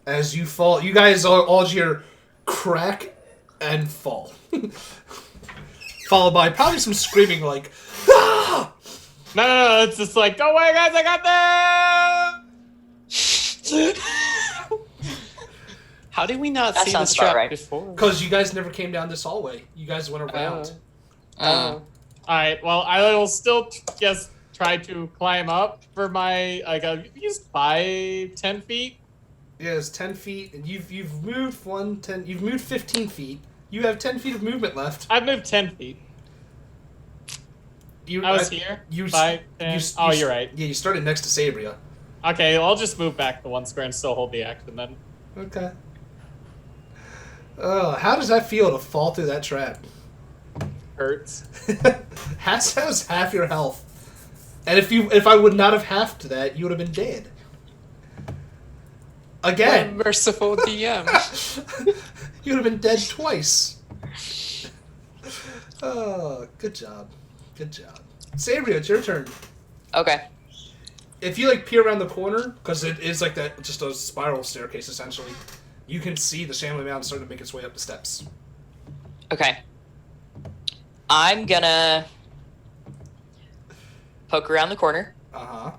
As you fall, you guys all hear crack and fall. Followed by probably some screaming like, ah! No, it's just like, go away, guys, I got them! How did we not That see sounds this about trap right. before? Because you guys never came down this hallway. You guys went around. Alright, well, I will still just try to climb up for my, like, I've used 10 feet. Yeah, it's 10 feet, and you've moved 10. You've moved 15 feet. You have 10 feet of movement left. I've moved 10 feet. I was here. You, 5, 10. You're right. Yeah, you started next to Sabria. Okay, well, I'll just move back the 1 square and still hold the action then. Okay. How does that feel to fall through that trap? Hurts. How's half your health? And if I would not have halved that, you would have been dead. Again. What a merciful DM. You would have been dead twice. Oh, good job. Good job. Sabria, it's your turn. Okay. If you peer around the corner, because it is like that, just a spiral staircase essentially, you can see the Shambling Mountain starting to make its way up the steps. Okay. I'm gonna poke around the corner. Uh-huh.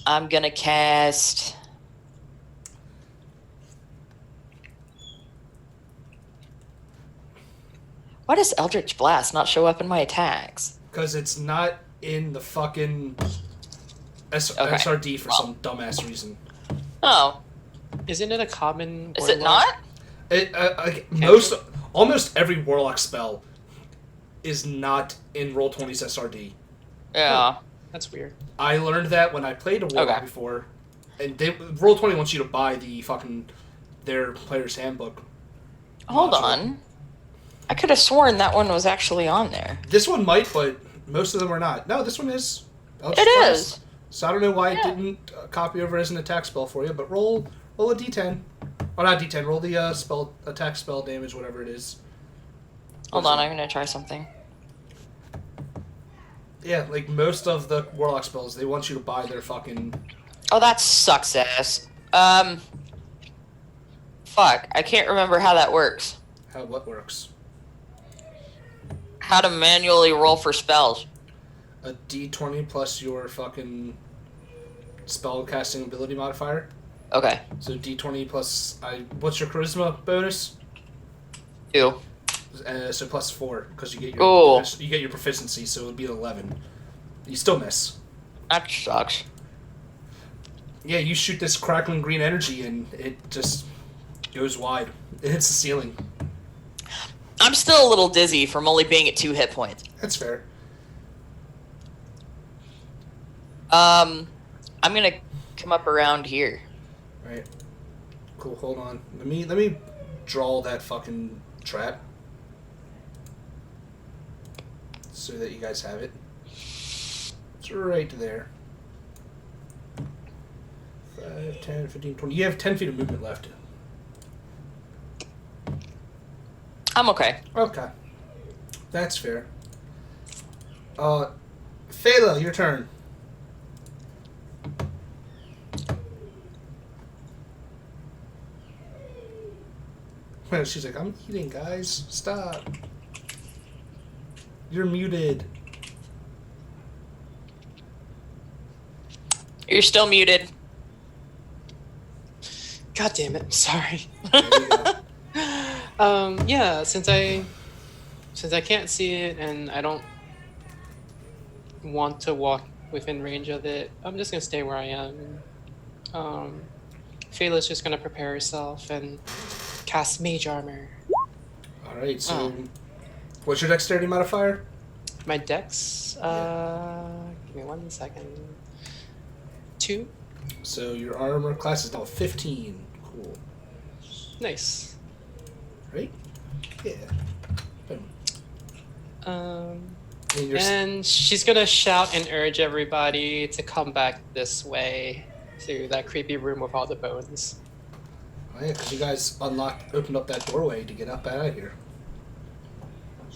I'm gonna cast... Why does Eldritch Blast not show up in my attacks? Because it's not in the fucking Okay. SRD for some dumbass reason. Oh, Isn't it a common? is it warlock? not? Almost every warlock spell is not in Roll20's SRD. Yeah. That's weird. I learned that when I played a warlock Okay. before, and Roll20 wants you to buy their player's handbook. Hold module. on. I could have sworn that one was actually on there. This one might, but most of them are not. No, this one is. It is. So I don't know why it Yeah. didn't copy over as an attack spell for you, but roll a d10. Or not d10, roll the attack spell damage, whatever it is. Hold on, I'm gonna try something. Yeah, most of the warlock spells, they want you to buy their fucking... Oh, that sucks ass. Fuck, I can't remember how that works. What works? How to manually roll for spells. A d20 plus your fucking spell casting ability modifier. Okay. So d20 plus... what's your charisma bonus? 2. So plus 4, because you get Cool. you get your proficiency, so it would be 11. You still miss. That sucks. Yeah, you shoot this crackling green energy, and it just goes wide. It hits the ceiling. I'm still a little dizzy from only being at 2 hit points. That's fair. I'm gonna come up around here. Right. Cool. Hold on. Let me draw that fucking trap so that you guys have it. It's right there. 5, 10, 15, 20. You have 10 feet of movement left. I'm okay. Okay. That's fair. Phala, your turn. She's like, I'm eating, guys. Stop. You're muted. You're still muted. God damn it! Sorry. There you go. Yeah. Since I can't see it and I don't want to walk within range of it, I'm just gonna stay where I am. Phaela's just gonna prepare herself and cast Mage Armor. Alright, so what's your dexterity modifier? My dex. Give me 1 second. 2. So your armor class is now 15. Cool. Nice. Right? Yeah. Boom. Um, And you're and she's gonna shout and urge everybody to come back this way to that creepy room with all the bones. Oh, yeah, because you guys opened up that doorway to get up out of here.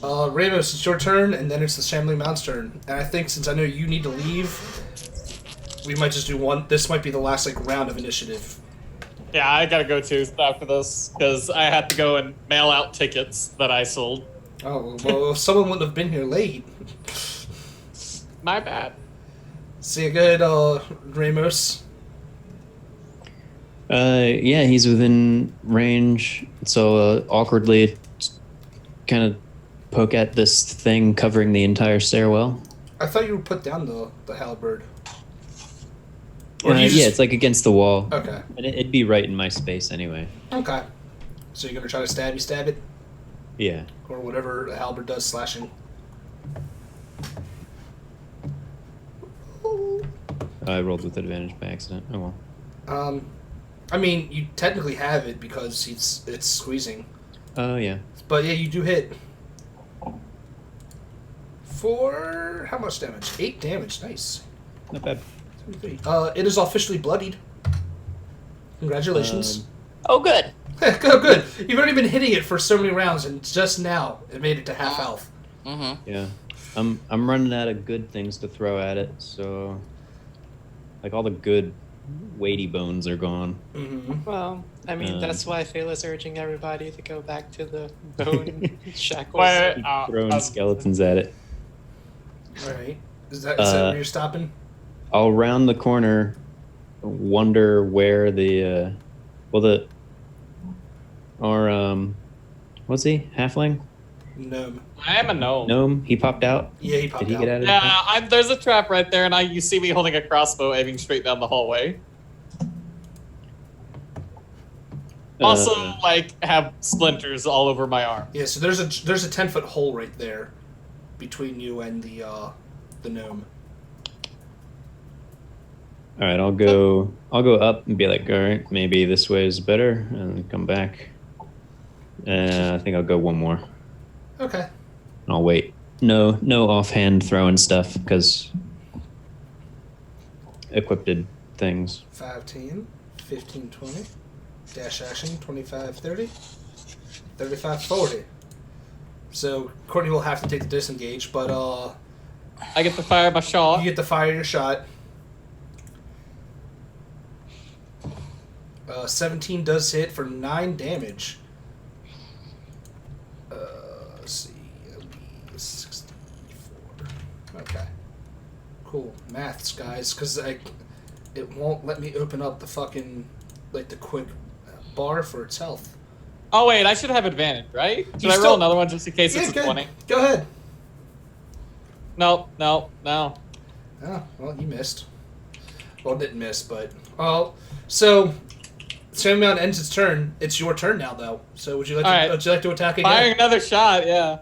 Ramos, it's your turn, and then it's the Shambling Mound's turn. And I think since I know you need to leave, we might just do one. This might be the last round of initiative. Yeah, I gotta go too after this because I had to go and mail out tickets that I sold. Oh well, if someone wouldn't have been here late. My bad. See you good, Ramos. Yeah, he's within range. So awkwardly, kind of poke at this thing covering the entire stairwell. I thought you would put down the halberd. Yeah, it's like against the wall. Okay. And it'd be right in my space anyway. Okay. So you're gonna try to stab it, Yeah. or whatever a halberd does, slashing. I rolled with advantage by accident. Oh well. I mean, you technically have it because it's squeezing. Oh yeah. But yeah, you do hit. For how much damage? 8 damage. Nice. Not bad. It is officially bloodied. Congratulations. Oh, good. Oh, good. You've already been hitting it for so many rounds, and just now it made it to half health. Mm-hmm. Yeah. I'm running out of good things to throw at it, so like all the good weighty bones are gone. Mm-hmm. Well, I mean, that's why Fela's urging everybody to go back to the bone shackles. Wait, Throwing skeletons at it. All right. Is that where you're stopping? I'll round the corner, wonder where what's he? Halfling? Gnome. I am a gnome. Gnome? He popped out? Yeah, he popped Did he out. get out of Yeah, there's a trap right there, and you see me holding a crossbow aiming straight down the hallway. Also, have splinters all over my arm. Yeah, so there's a 10-foot hole right there between you and the gnome. All right, I'll go up and be like, all right, maybe this way is better, and then come back. I think I'll go one more. Okay. And I'll wait. No offhand throwing stuff because equipped things. 15, 15, 20. Dash action, 25, 30. 35, 40. So Courtney will have to take the disengage, but I get to fire my shot. you get to fire your shot. 17 does hit for 9 damage. Let's see. 64. Okay. Cool. Maths, guys, because it won't let me open up the fucking, the quick bar for its health. Oh wait, I should have advantage, right? Should You I still- roll another one just in case it's a good. 20? Go ahead. No. Oh, well, you missed. Well, didn't miss, but... Oh, so... Same amount ends its turn. It's your turn now, though. So would you like to attack again? Firing another shot, yeah.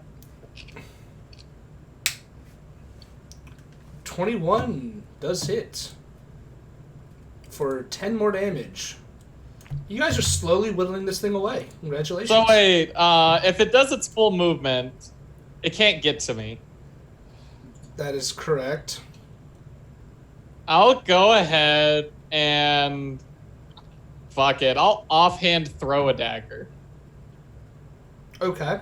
21 does hit. For 10 more damage. You guys are slowly whittling this thing away. Congratulations. So wait, if it does its full movement, it can't get to me. That is correct. I'll go ahead and... Fuck it, I'll offhand throw a dagger. Okay.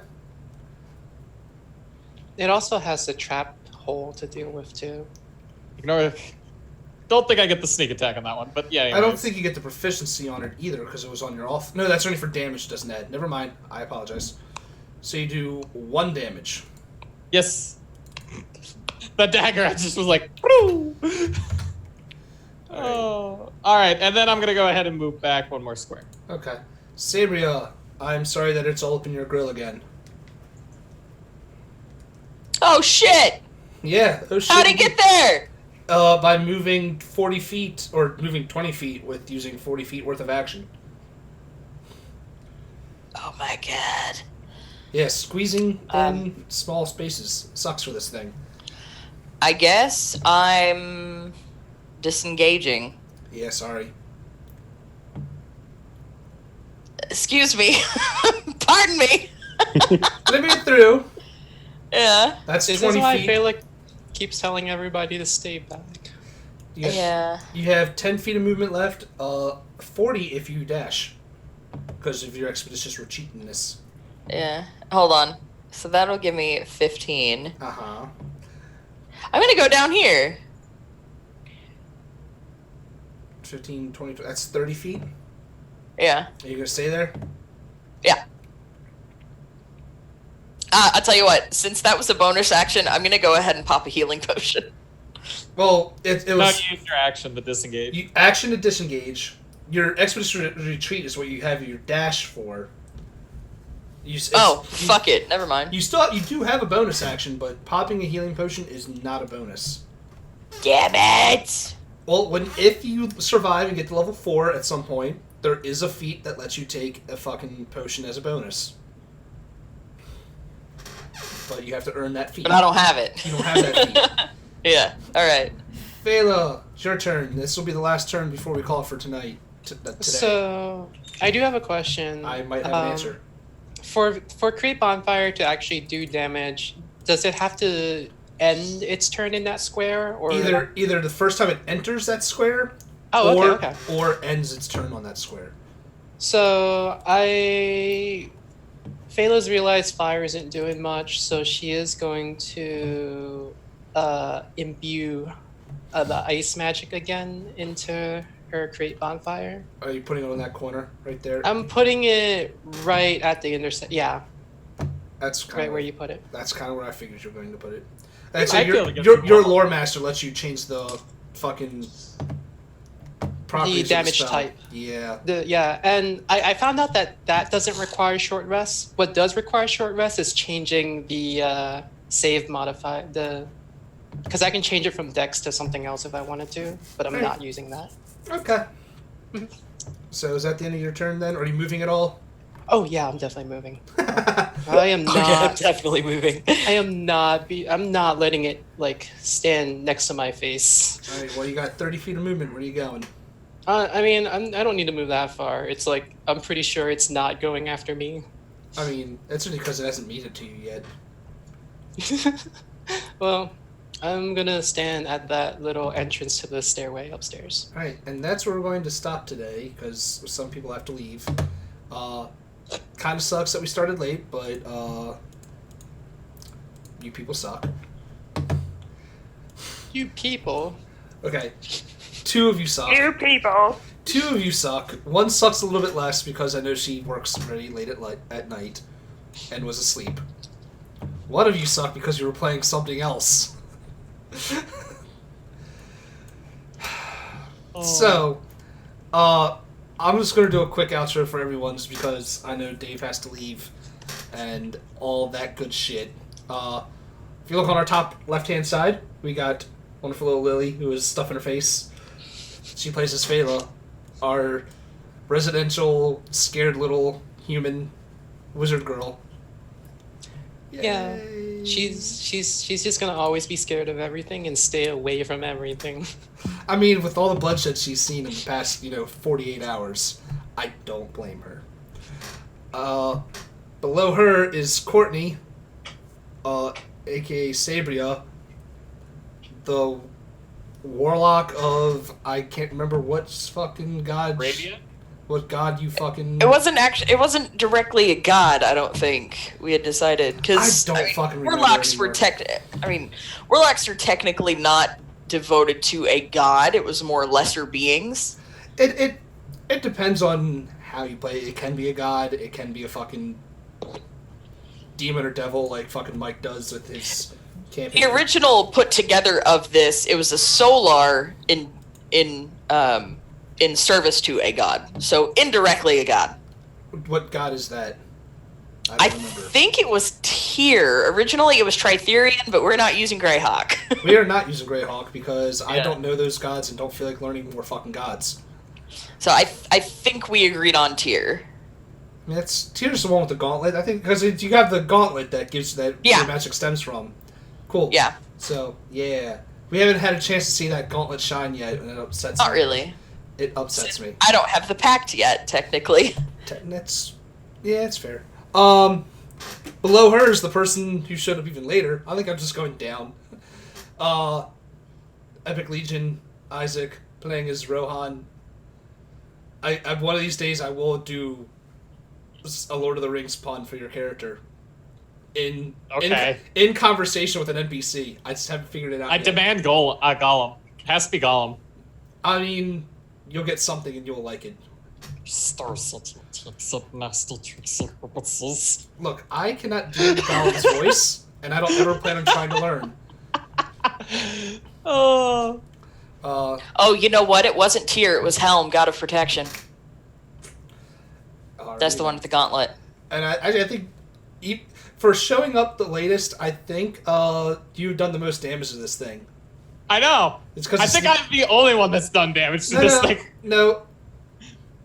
It also has the trap hole to deal with too. Ignore. Don't think I get the sneak attack on that one, but yeah. I don't anyways. think you get the proficiency on it either because it was on your off. No, that's only for damage, doesn't add. Never mind. I apologize. So you do 1 damage. Yes. The dagger, I just was like, Woo! Oh. Alright, and then I'm gonna go ahead and move back one more square. Okay. Sabria, I'm sorry that it's all up in your grill again. Oh shit! Yeah. Oh shit. How'd it get there? By moving 40 feet, or moving 20 feet with using 40 feet worth of action. Oh my god. Yeah, squeezing in small spaces sucks for this thing. I guess I'm disengaging. Yeah, sorry. Excuse me. Pardon me. Let me through. Yeah. That's This 20 is why feet. Phallic keeps telling everybody to stay back. You have, Yeah. you have 10 feet of movement left. 40 if you dash. Because of your expeditious retreatness. Yeah. Hold on. So that'll give me 15. Uh-huh. I'm gonna go down here. 15, 20, that's 30 feet. Yeah. Are you going to stay there? Yeah. I'll tell you what. Since that was a bonus action, I'm gonna go ahead and pop a healing potion. Well, it was... Not use your action to disengage. You action to disengage. Your expedition retreat is what you have your dash for. Fuck it. Never mind. You do have a bonus action, but popping a healing potion is not a bonus. Damn it! Well, if you survive and get to level 4 at some point, there is a feat that lets you take a fucking potion as a bonus. But you have to earn that feat. But I don't have it. You don't have that feat. Yeah. All right. Vela, it's your turn. This will be the last turn before we call it for tonight. Today. So, I do have a question. I might have an answer. For Create Bonfire to actually do damage, does it have to end its turn in that square, or Either the first time it enters that square, Oh, or, okay. or ends its turn on that square. So Phelo's realized fire isn't doing much, so she is going to imbue the ice magic again into her Create Bonfire. Are you putting it on that corner right there? I'm putting it right at the intersection. Yeah, That's kind right of where you put it. That's kind of where I figured you were going to put it. I feel like it's your more- lore master lets you change the fucking properties of the damage spell. type. Yeah. And I found out that doesn't require short rest. What does require short rest is changing the save modifier. Because I can change it from Dex to something else if I wanted to, but I'm Right. not using that. Okay. Mhm. So is that the end of your turn then? Are you moving at all? Oh yeah, I'm definitely moving. I am Oh, yeah, I'm not. definitely moving. I am not. I'm not letting it like stand next to my face. All right. Well, you got 30 feet of movement. Where are you going? I mean, I don't need to move that far. It's like I'm pretty sure it's not going after me. I mean, that's only because it hasn't made it to you yet. Well, I'm gonna stand at that little entrance to the stairway upstairs. All right, and that's where we're going to stop today because some people have to leave. Kind of sucks that we started late, but you people suck. You people. Okay, 2 of you suck. You people. 2 of you suck. One sucks a little bit less because I know she works very late at night and was asleep. One of you suck because you were playing something else. So, I'm just going to do a quick outro for everyone just because I know Dave has to leave and all that good shit. If you look on our top left-hand side, we got wonderful little Lily who is stuffing her face. She plays as Phala, our residential, scared little human wizard girl. Yeah. Yay. She's just gonna always be scared of everything and stay away from everything. I mean, with all the bloodshed she's seen in the past, 48 hours, I don't blame her. Below her is Courtney, aka Sabria, the warlock of I can't remember what fucking god. Radiant? What god you fucking? It wasn't directly a god. I don't think we had decided because I don't fucking remember warlocks were anymore. warlocks are technically not devoted to a god. It was more lesser beings. It depends on how you play. It can be a god. It can be a fucking demon or devil, like fucking Mike does with his campaign. The original put together of this, it was a solar in service to a god, so indirectly a god. What god is that? I don't remember. think it was Tyr. Originally, it was Tritherian, but we're not using Greyhawk. We are not using Greyhawk because I Yeah. don't know those gods and don't feel like learning more fucking gods. So I think we agreed on Tyr. I mean, that's Tyr's the one with the gauntlet. I think because you have the gauntlet that gives that Yeah. your magic stems from. Cool. Yeah, So yeah, we haven't had a chance to see that gauntlet shine yet, and it upsets not me. really. It upsets me. I don't have the pact yet, technically. That's yeah, it's fair. Below her is the person who showed up even later. I think I'm just going down. Epic Legion, Isaac playing as Rohan. I one of these days I will do a Lord of the Rings pun for your character. In conversation with an NPC. I just haven't figured it out. I yet. demand Gollum. It has to be Gollum. I mean, you'll get something and you'll like it. Star master tricks and purposes. Look, I cannot do Gollum's voice, and I don't ever plan on trying to learn. Oh. Oh, you know what? It wasn't Tyr. It was Helm, God of Protection. That's the one with the gauntlet. And I think, for showing up the latest, I think you've done the most damage to this thing. I know. It's because I think I'm the only one that's done damage to this thing. No,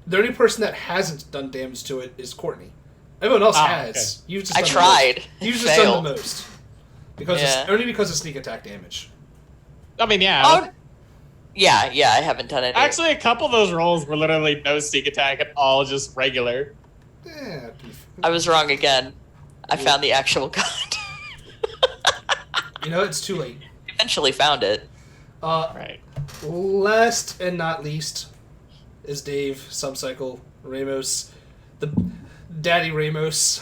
the only person that hasn't done damage to it is Courtney. Everyone else has. Okay. You've just I done tried. The most. You've just done the most. Only because of sneak attack damage. I mean, yeah. Oh, yeah, I haven't done it. Actually, a couple of those rolls were literally no sneak attack at all, just regular. Yeah. I was wrong again. I found the actual god. You know, it's too late. Eventually found it. Right. Last and not least is Dave, Subcycle, Ramos, the Daddy Ramos.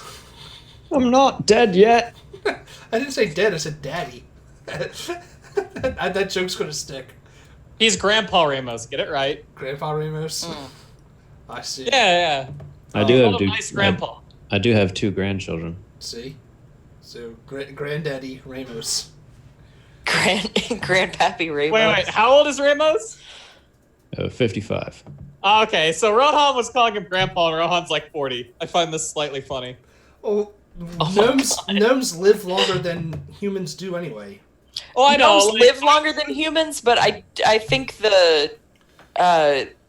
I'm not dead yet. I didn't say dead, I said daddy. That joke's gonna stick. He's Grandpa Ramos. Get it right. Grandpa Ramos. I see. Yeah. I do have nice grandpa. I do have 2 grandchildren. See? So, Granddaddy Ramos. Grandpappy Ramos. Wait. How old is Ramos? 55. Oh, okay, so Rohan was calling him Grandpa, and Rohan's like 40. I find this slightly funny. Oh, gnomes live longer than humans do anyway. Oh, I know. Gnomes live longer than humans, but I think the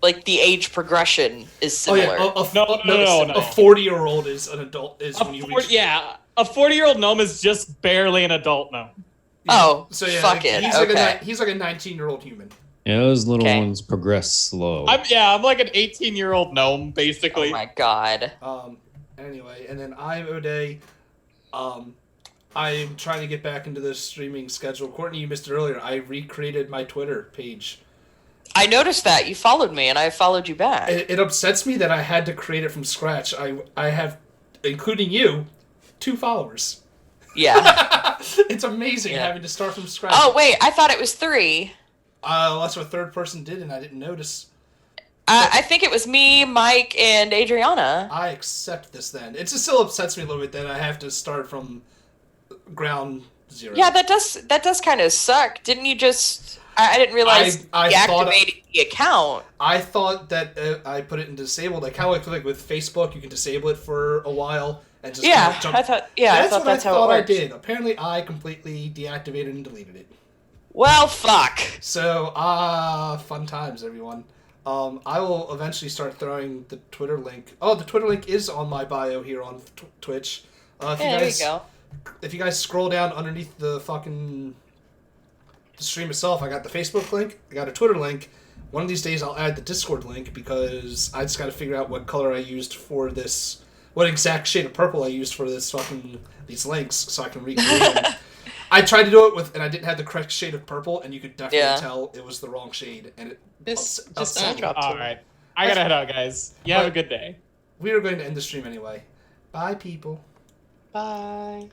the age progression is similar. Oh yeah, No. A 40-year-old is an adult. Is when you reach. Yeah, a 40-year-old gnome is just barely an adult gnome. Oh, so yeah, fuck it. He's like a 19-year-old human. Yeah, those little ones progress slow. I'm like an 18-year-old gnome, basically. Oh my god. Anyway, and then I'm O'Day. I'm trying to get back into the streaming schedule. Courtney, you missed it earlier. I recreated my Twitter page. I noticed that. You followed me, and I followed you back. It upsets me that I had to create it from scratch. I have, including you, 2 followers. Yeah. It's amazing having to start from scratch. Oh, wait. I thought it was 3. That's what a third person did, and I didn't notice. I think it was me, Mike, and Adriana. I accept this then. It just still upsets me a little bit that I have to start from ground zero. Yeah, that does kind of suck. Didn't you just... I didn't realize you activated the account. I thought that I put it in disabled. I kind of like with Facebook, you can disable it for a while and just I jump. thought that's how it worked. I did. Apparently, I completely deactivated and deleted it. Well, fuck. So, fun times, everyone. I will eventually start throwing the Twitter link. Oh, the Twitter link is on my bio here on Twitch. There you go. If you guys scroll down underneath the stream itself, I got the Facebook link, I got a Twitter link. One of these days I'll add the Discord link because I just got to figure out what color I used for this, what exact shade of purple I used for these links so I can recreate them. I tried to do it and I didn't have the correct shade of purple, and you could definitely tell it was the wrong shade, and it upset me. All right. I gotta head out, guys. You have a good day. We are going to end the stream anyway. Bye, people. Bye.